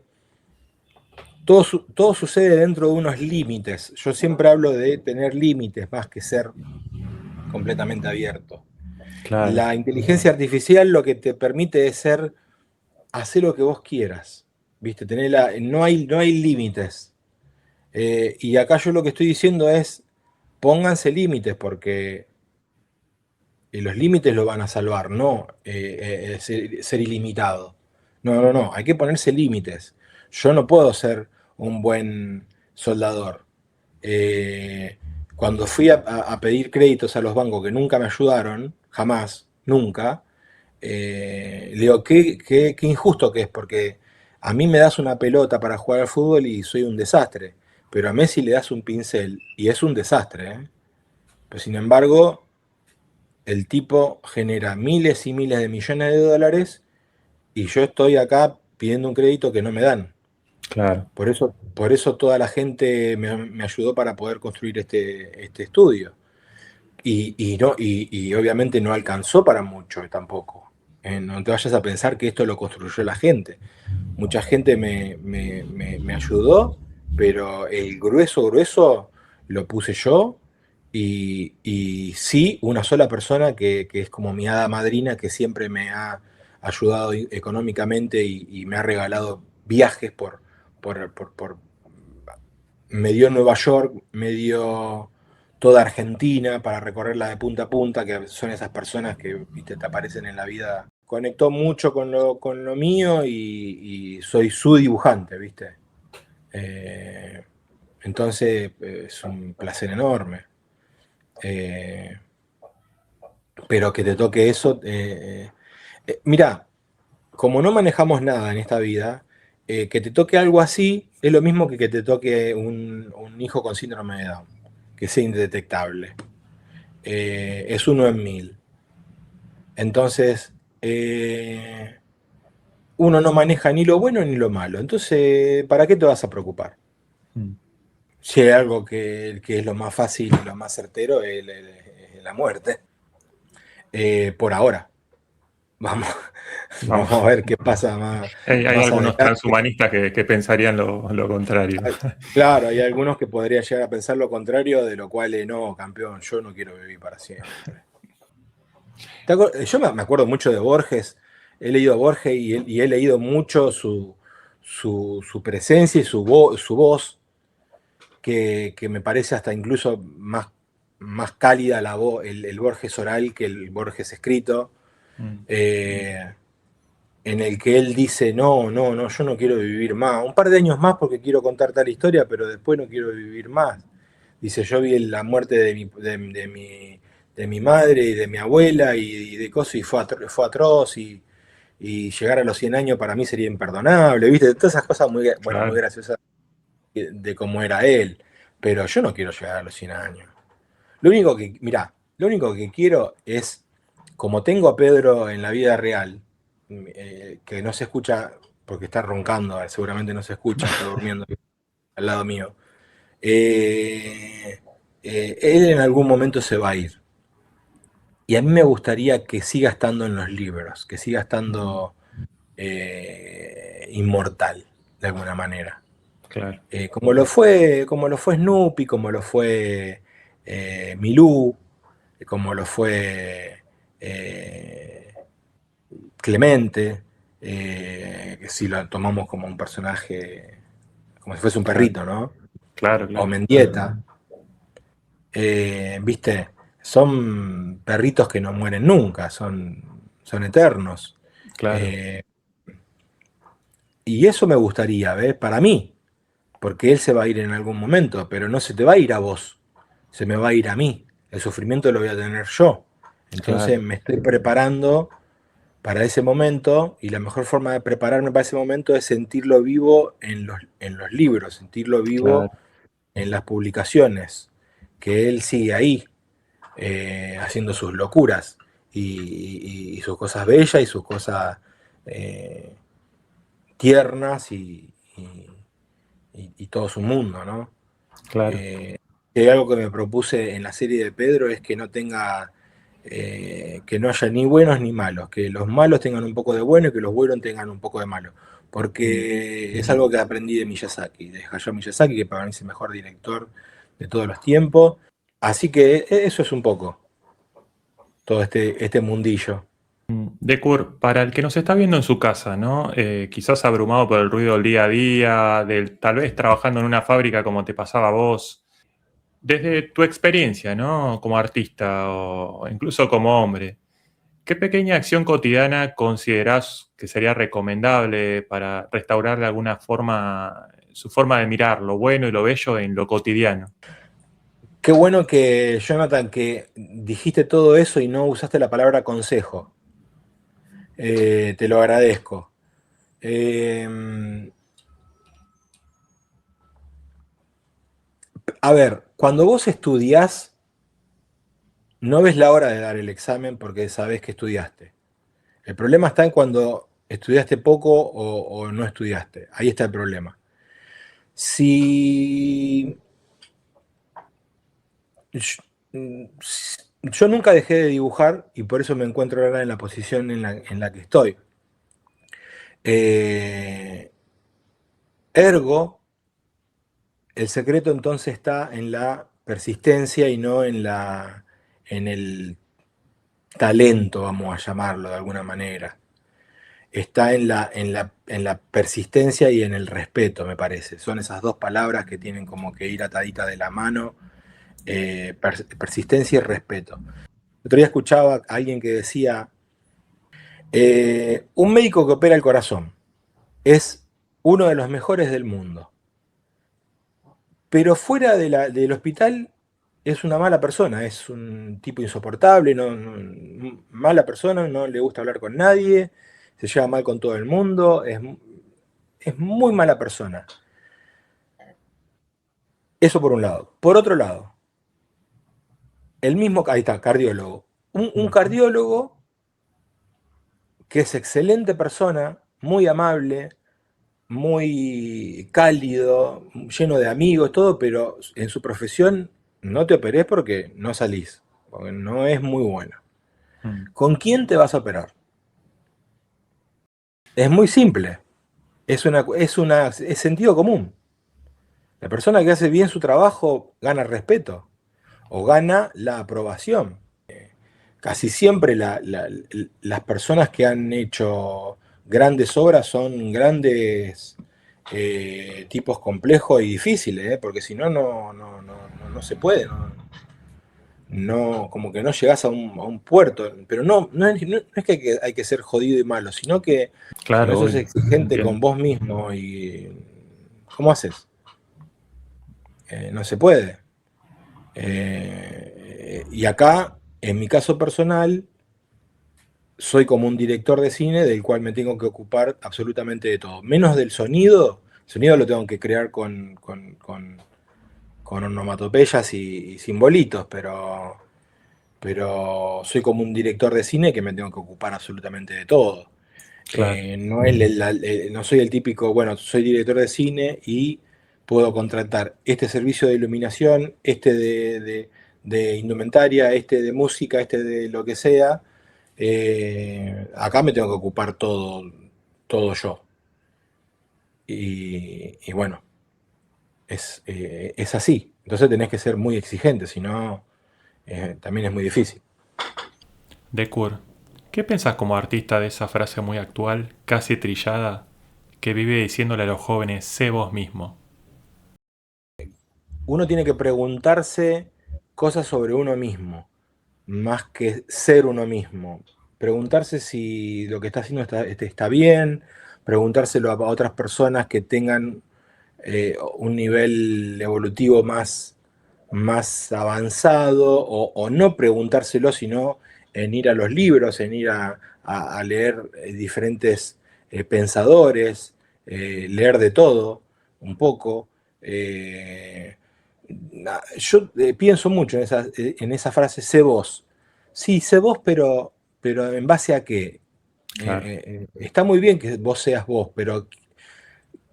S2: todo sucede dentro de unos límites. Yo siempre hablo de tener límites más que ser completamente abierto.
S1: Claro,
S2: La inteligencia artificial lo que te permite es hacer lo que vos quieras, ¿viste? No hay límites. Y acá yo lo que estoy diciendo es, pónganse límites porque los límites lo van a salvar, no ser ilimitado. No, no, no, hay que ponerse límites. Yo no puedo ser un buen soldador. Eh, Cuando fui a pedir créditos a los bancos que nunca me ayudaron, jamás, nunca, le digo, qué injusto que es, porque a mí me das una pelota para jugar al fútbol y soy un desastre, pero a Messi le das un pincel y es un desastre, ¿eh? Pero sin embargo, el tipo genera miles y miles de millones de dólares y yo estoy acá pidiendo un crédito que no me dan.
S1: claro,
S2: Por eso toda la gente me ayudó para poder construir este estudio. Y obviamente no alcanzó para mucho tampoco. No te vayas a pensar que esto lo construyó la gente. Mucha gente me ayudó, pero el grueso, grueso lo puse yo. Y sí, una sola persona que es como mi hada madrina, que siempre me ha ayudado económicamente y me ha regalado viajes por me dio Nueva York, me dio toda Argentina para recorrerla de punta a punta, que son esas personas que, viste, te aparecen en la vida. Conectó mucho con lo mío y soy su dibujante, ¿viste? Eh, entonces es un placer enorme. Eh, pero que te toque eso. Mirá, como no manejamos nada en esta vida, que te toque algo así es lo mismo que te toque un hijo con síndrome de Down, que sea indetectable. Es uno en mil. Entonces, uno no maneja ni lo bueno ni lo malo. Entonces, ¿para qué te vas a preocupar?
S1: mm,
S2: Si hay algo que es lo más fácil y lo más certero, es la muerte. Por ahora. Vamos,
S1: vamos.
S2: vamos a ver qué pasa
S1: Hay
S2: más
S1: algunos
S2: adelante.
S1: transhumanistas que pensarían lo contrario.
S2: Claro, hay algunos que podrían llegar a pensar lo contrario, de lo cual no, campeón, yo no quiero vivir para siempre. Yo me acuerdo mucho de Borges, he leído a Borges y he leído mucho su presencia y su voz, que me parece hasta incluso más cálida el Borges oral que el Borges escrito.
S1: Mm,
S2: Eh, en el que él dice, no, no, no, yo no quiero vivir más, un par de años más porque quiero contar tal historia, pero después no quiero vivir más. Dice, yo vi la muerte de mi madre y de mi abuela y de cosas, y fue atroz, y llegar a los 100 años para mí sería imperdonable, ¿viste? Todas esas cosas muy, bueno, muy
S1: claro,
S2: graciosas de cómo era él, pero yo no quiero llegar a los 100 años. Lo único que quiero es, como tengo a Pedro en la vida real, que no se escucha porque está roncando, seguramente no se escucha, está durmiendo al lado mío. eh, Él en algún momento se va a ir. Y a mí me gustaría que siga estando en los libros, que siga
S1: mm,
S2: estando inmortal, de alguna manera.
S1: claro,
S2: Como lo fue Snoopy, como lo fue Milú, como lo fue Clemente, que si lo tomamos como un personaje, como si fuese un
S1: claro,
S2: perrito, ¿no?
S1: claro,
S2: O
S1: claro,
S2: Mendieta, ¿viste? Son perritos que no mueren nunca, son eternos.
S1: claro,
S2: Eh, y eso me gustaría, ¿ves? Para mí, porque él se va a ir en algún momento, pero no se te va a ir a vos, se me va a ir a mí. El sufrimiento lo voy a tener yo. Entonces
S1: claro,
S2: me estoy preparando para ese momento, y la mejor forma de prepararme para ese momento es sentirlo vivo en los libros, sentirlo vivo
S1: claro,
S2: en las publicaciones, que él sigue ahí, haciendo sus locuras y sus cosas bellas y sus cosas eh, tiernas y todo su mundo, ¿no?
S1: claro,
S2: Eh, Hay algo que me propuse en la serie de Pedro, es que no tenga que no haya ni buenos ni malos, que los malos tengan un poco de bueno y que los buenos tengan un poco de malo. Porque es algo que aprendí de Miyazaki, de Hayao Miyazaki, que para mí es el mejor director de todos los tiempos. Así que eso es un poco todo este mundillo.
S1: Decur, para el que nos está viendo en su casa, ¿no? Quizás abrumado por el ruido del día a día, tal vez trabajando en una fábrica como te pasaba a vos, desde tu experiencia, ¿no? Como artista o incluso como hombre, ¿qué pequeña acción cotidiana considerás que sería recomendable para restaurar de alguna forma su forma de mirar lo bueno y lo bello en lo cotidiano?
S2: Qué bueno que, Jonathan, que dijiste todo eso y no usaste la palabra consejo. Te lo agradezco. Eh, a ver, cuando vos estudiás, no ves la hora de dar el examen porque sabés que estudiaste. El problema está en cuando estudiaste poco o no estudiaste. Ahí está el problema. Si yo nunca dejé de dibujar y por eso me encuentro ahora en la posición en la que estoy. Ergo, el secreto entonces está en la persistencia y no en el talento, vamos a llamarlo de alguna manera. Está en la persistencia y en el respeto, me parece. Son esas dos palabras que tienen como que ir ataditas de la mano, persistencia y respeto. El otro día escuchaba a alguien que decía, un médico que opera el corazón es uno de los mejores del mundo, pero fuera del hospital es una mala persona, es un tipo insoportable, mala persona, no le gusta hablar con nadie, se lleva mal con todo el mundo, es muy mala persona. Eso por un lado. Por otro lado, ahí está, cardiólogo. Un cardiólogo que es excelente persona, muy amable, muy cálido, lleno de amigos, todo, pero en su profesión no te operés porque no salís, porque no es muy bueno. ¿Con quién te vas a operar? Es muy simple, es sentido común. La persona que hace bien su trabajo gana respeto o gana la aprobación. Casi siempre las personas que han hecho grandes obras son grandes tipos complejos y difíciles, porque si no, no se puede. Como que no llegás a un puerto. Pero no es que hay que ser jodido y malo, sino que si no
S1: Claro,
S2: sos
S1: obvio.
S2: exigente
S1: Entiendo.
S2: con vos mismo ¿cómo haces? No se puede. Y acá, en mi caso personal, soy como un director de cine del cual me tengo que ocupar absolutamente de todo. Menos del sonido. El sonido lo tengo que crear con onomatopeyas y simbolitos, pero soy como un director de cine que me tengo que ocupar absolutamente de todo.
S1: Claro.
S2: No soy el típico, bueno, soy director de cine y puedo contratar este servicio de iluminación, este de indumentaria, este de música, este de lo que sea. Acá me tengo que ocupar todo yo. Y bueno, es así. Entonces tenés que ser muy exigente, si no, también es muy difícil.
S1: Decur, ¿qué pensás como artista de esa frase muy actual, casi trillada, que vive diciéndole a los jóvenes, sé vos mismo?
S2: Uno tiene que preguntarse cosas sobre uno mismo, más que ser uno mismo. Preguntarse si lo que está haciendo está bien, preguntárselo a otras personas que tengan un nivel evolutivo más avanzado, o no preguntárselo, sino en ir a los libros, en ir a leer diferentes pensadores, leer de todo, un poco. Yo pienso mucho en esa frase, sé vos. Sí, sé vos, pero ¿en base a qué?
S1: Claro.
S2: Está muy bien que vos seas vos, pero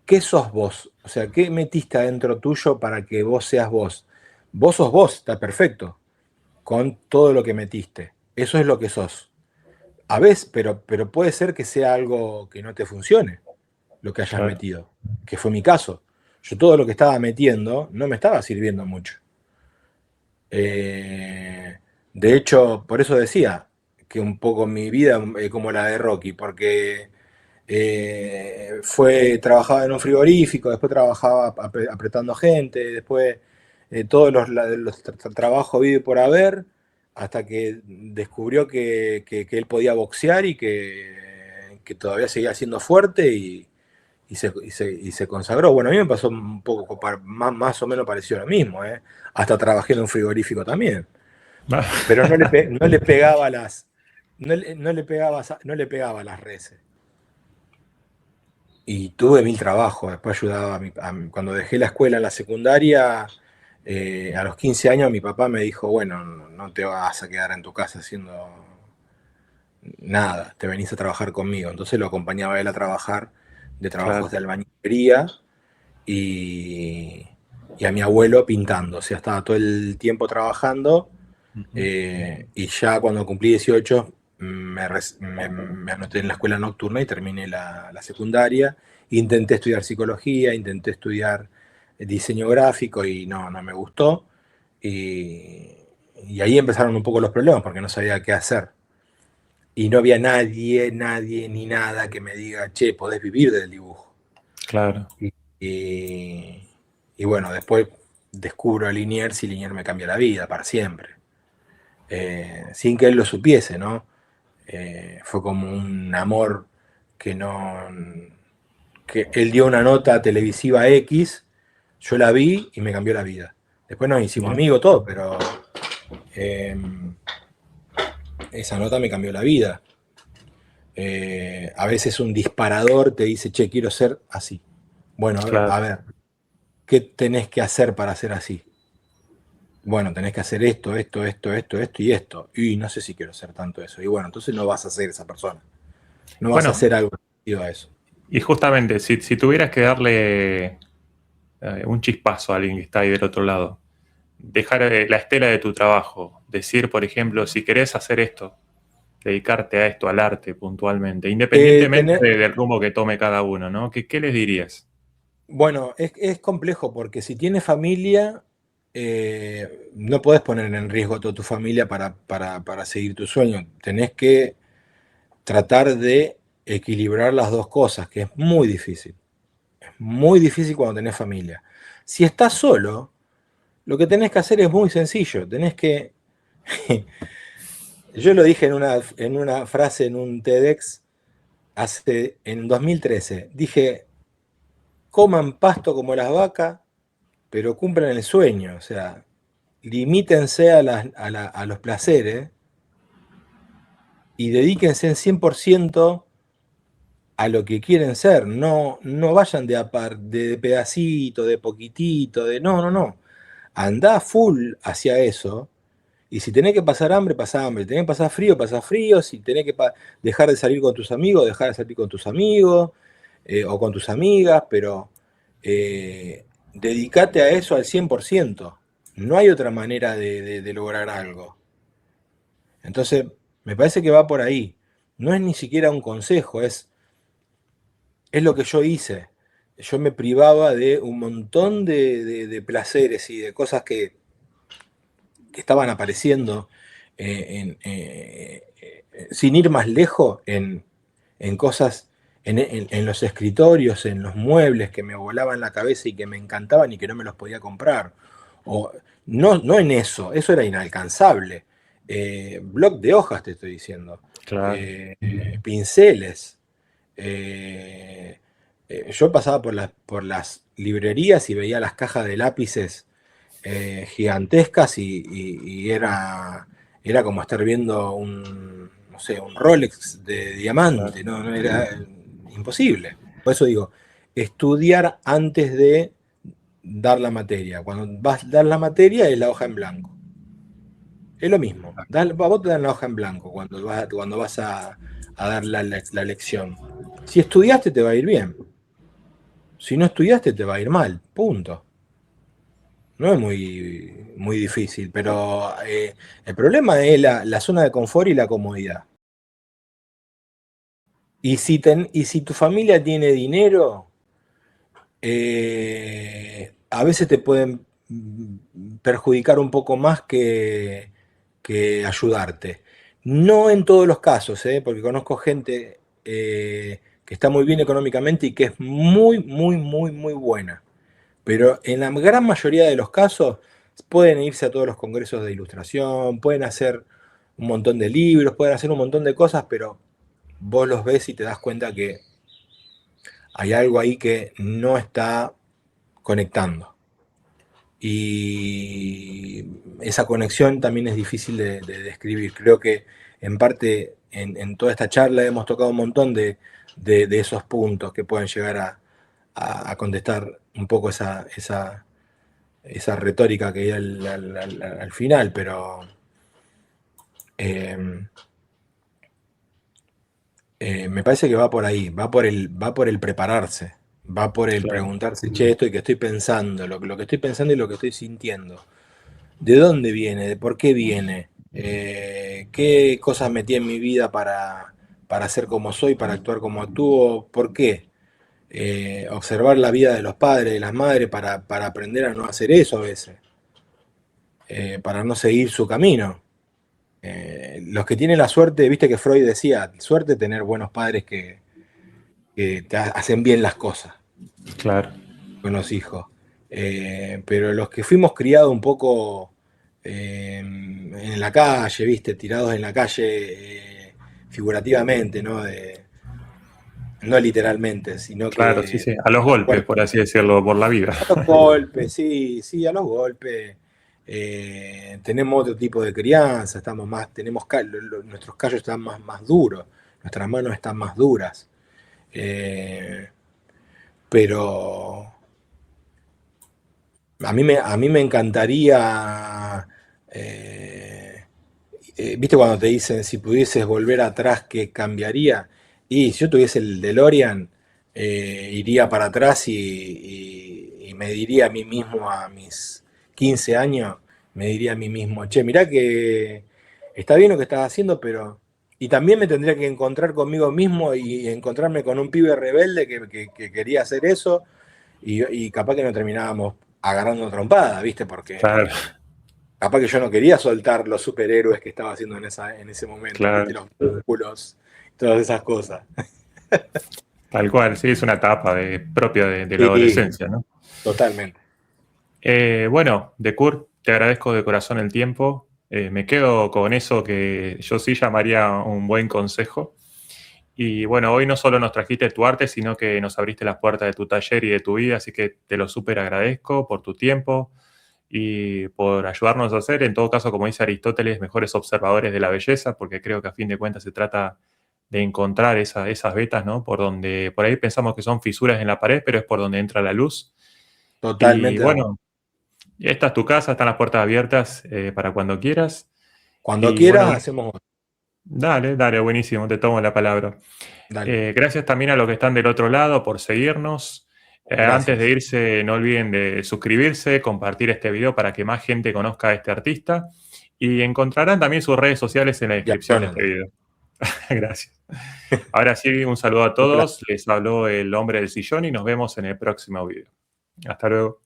S2: ¿qué sos vos? O sea, ¿qué metiste adentro tuyo para que vos seas vos? Vos sos vos, está perfecto, con todo lo que metiste. eso es lo que sos. A veces, pero puede ser que sea algo que no te funcione, lo que hayas
S1: Claro.
S2: metido, que fue mi caso. Yo todo lo que estaba metiendo no me estaba sirviendo mucho. De hecho, por eso decía que un poco mi vida es como la de Rocky, porque trabajaba en un frigorífico, después trabajaba apretando gente, después todos los trabajos vive por haber, hasta que descubrió que él podía boxear y que todavía seguía siendo fuerte y se consagró. Bueno, a mí me pasó un poco más o menos parecido a lo mismo, ¿eh? Hasta trabajé en un frigorífico también, pero no le pegaba no le pegaba a las reses. Y tuve mil trabajos, después ayudaba cuando dejé la escuela en la secundaria, a los 15 años mi papá me dijo, bueno, no te vas a quedar en tu casa haciendo nada, te venís a trabajar conmigo. Entonces lo acompañaba a él a trabajar de trabajos
S1: Claro.
S2: de albañilería y, y a mi abuelo pintando, o sea, estaba todo el tiempo trabajando.
S1: Ujú.
S2: Y ya cuando cumplí 18 me anoté en la escuela nocturna y terminé la secundaria. Intenté estudiar psicología, intenté estudiar diseño gráfico y no me gustó. Y, y ahí empezaron un poco los problemas porque no sabía qué hacer. Y no había nadie ni nada que me diga, che, podés vivir del dibujo.
S1: Claro.
S2: Y, y- y bueno, después descubro a Liniers y Liniers me cambia la vida para siempre. Sin que él lo supiese, ¿no? Fue como un amor que no. Que él dio una nota televisiva X, yo la vi y me cambió la vida. Después nos hicimos
S1: Bien.
S2: amigos, todo, pero eh, esa nota me cambió la vida. A veces un disparador te dice, che, quiero ser así. Bueno,
S1: Claro.
S2: a ver, ¿qué tenés que hacer para ser así? Bueno, tenés que hacer esto y esto. Y no sé si quiero hacer tanto eso. Y bueno, entonces no vas a ser esa persona. No vas a
S1: Bueno,
S2: hacer algo parecido a eso.
S1: y justamente, si tuvieras que darle un chispazo a alguien que está ahí del otro lado, dejar la estela de tu trabajo, decir, por ejemplo, si querés hacer esto, dedicarte a esto, al arte puntualmente, independientemente
S2: Tener,
S1: del rumbo que tome cada uno, ¿no? ¿Qué les dirías?
S2: bueno, es complejo porque si tienes familia, no podés poner en riesgo a toda tu familia para seguir tu sueño. Tenés que tratar de equilibrar las dos cosas, que es muy difícil. Es muy difícil cuando tenés familia. Si estás solo, lo que tenés que hacer es muy sencillo. Tenés que. Yo lo dije en una frase en un TEDx en 2013. Dije, coman pasto como las vacas, pero cumplan el sueño. O sea, limítense a los placeres y dedíquense en 100% a lo que quieren ser. No vayan de pedacito, de poquitito, de no. Andá full hacia eso. Y si tenés que pasar hambre, pasá hambre. Si tenés que pasar frío, pasá frío. Si tenés que dejar de salir con tus amigos, dejar de salir con tus amigos o con tus amigas, pero dedicate a eso al 100%. No hay otra manera de lograr algo. Entonces, me parece que va por ahí. No es ni siquiera un consejo, es lo que yo hice. Yo me privaba de un montón de placeres y de cosas que estaban apareciendo sin ir más lejos en cosas, en los escritorios, en los muebles que me volaban la cabeza y que me encantaban y que no me los podía comprar. O, no en eso era inalcanzable. Bloc de hojas te estoy diciendo.
S1: Claro.
S2: Pinceles. Yo pasaba por las librerías y veía las cajas de lápices gigantescas y era como estar viendo no sé, un Rolex de
S1: Claro.
S2: diamante, no era imposible. Por eso digo, estudiar antes de dar la materia. Cuando vas a dar la materia es la hoja en blanco. Es lo mismo. A vos te dan la hoja en blanco cuando vas a dar la lección. Si estudiaste te va a ir bien. Si no estudiaste te va a ir mal. Punto. No es muy, muy difícil, pero el problema es la zona de confort y la comodidad. Y si tu familia tiene dinero, a veces te pueden perjudicar un poco más que ayudarte. No en todos los casos, porque conozco gente que está muy bien económicamente y que es muy, muy, muy, muy buena. Pero en la gran mayoría de los casos pueden irse a todos los congresos de ilustración, pueden hacer un montón de libros, pueden hacer un montón de cosas, pero vos los ves y te das cuenta que hay algo ahí que no está conectando. Y esa conexión también es difícil de describir. Creo que en parte en toda esta charla hemos tocado un montón de esos puntos que pueden llegar a contestar un poco esa retórica que hay al final, pero eh, me parece que va por ahí, va por el prepararse, va por el
S1: Claro.
S2: preguntarse, che, esto y que estoy pensando, lo que estoy pensando y lo que estoy sintiendo. ¿De dónde viene? ¿De por qué viene? ¿Qué cosas metí en mi vida para ser como soy, para actuar como actúo? ¿Por qué? Observar la vida de los padres, de las madres, para aprender a no hacer eso a veces, para no seguir su camino. Los que tienen la suerte, viste que Freud decía, suerte de tener buenos padres que te hacen bien las cosas
S1: Claro.
S2: con los hijos. Pero los que fuimos criados un poco en la calle, viste, tirados en la calle figurativamente, ¿no? No literalmente, sino
S1: Claro, sí,
S2: que
S1: sí. A los golpes,
S2: bueno,
S1: por así decirlo, por la vida.
S2: a los golpes, sí, sí, a los golpes. Tenemos otro tipo de crianza, estamos más, nuestros callos están más duros, nuestras manos están más duras. Eh, pero a mí me encantaría, ¿viste cuando te dicen si pudieses volver atrás, qué cambiaría? Y si yo tuviese el DeLorean, iría para atrás y me diría a mí mismo a mis 15 años, me diría a mí mismo, che, mirá que está bien lo que estás haciendo, pero... Y también me tendría que encontrar conmigo mismo y encontrarme con un pibe rebelde que quería hacer eso y capaz que no terminábamos agarrando trompada, ¿viste? Porque
S1: Claro,
S2: capaz que yo no quería soltar los superhéroes que estaba haciendo en ese momento, ¿viste?
S1: claro.
S2: Los músculos, todas esas cosas.
S1: Tal cual, sí, es una etapa propia de la
S2: Sí,
S1: adolescencia, ¿no?
S2: totalmente.
S1: Bueno, Decur, te agradezco de corazón el tiempo. Me quedo con eso que yo sí llamaría un buen consejo. Y bueno, hoy no solo nos trajiste tu arte, sino que nos abriste las puertas de tu taller y de tu vida, así que te lo súper agradezco por tu tiempo y por ayudarnos a ser, en todo caso, como dice Aristóteles, mejores observadores de la belleza, porque creo que a fin de cuentas se trata de encontrar esas vetas, ¿no? Por donde, por ahí pensamos que son fisuras en la pared, pero es por donde entra la luz. Y
S2: Totalmente de acuerdo.
S1: bueno, esta es tu casa, están las puertas abiertas para cuando quieras.
S2: Cuando
S1: Y
S2: quieras,
S1: bueno,
S2: hacemos otro.
S1: dale, dale, buenísimo, te tomo la palabra.
S2: Dale,
S1: Gracias también a los que están del otro lado por seguirnos. Antes de
S2: gracias.
S1: irse, no olviden de suscribirse, compartir este video para que más gente conozca a este artista y encontrarán también sus redes sociales en la
S2: Y a
S1: descripción de este
S2: Jonathan.
S1: video. Gracias. Ahora sí, un saludo a
S2: Un placer.
S1: todos. Les habló el hombre del sillón y nos vemos en el próximo video. Hasta luego.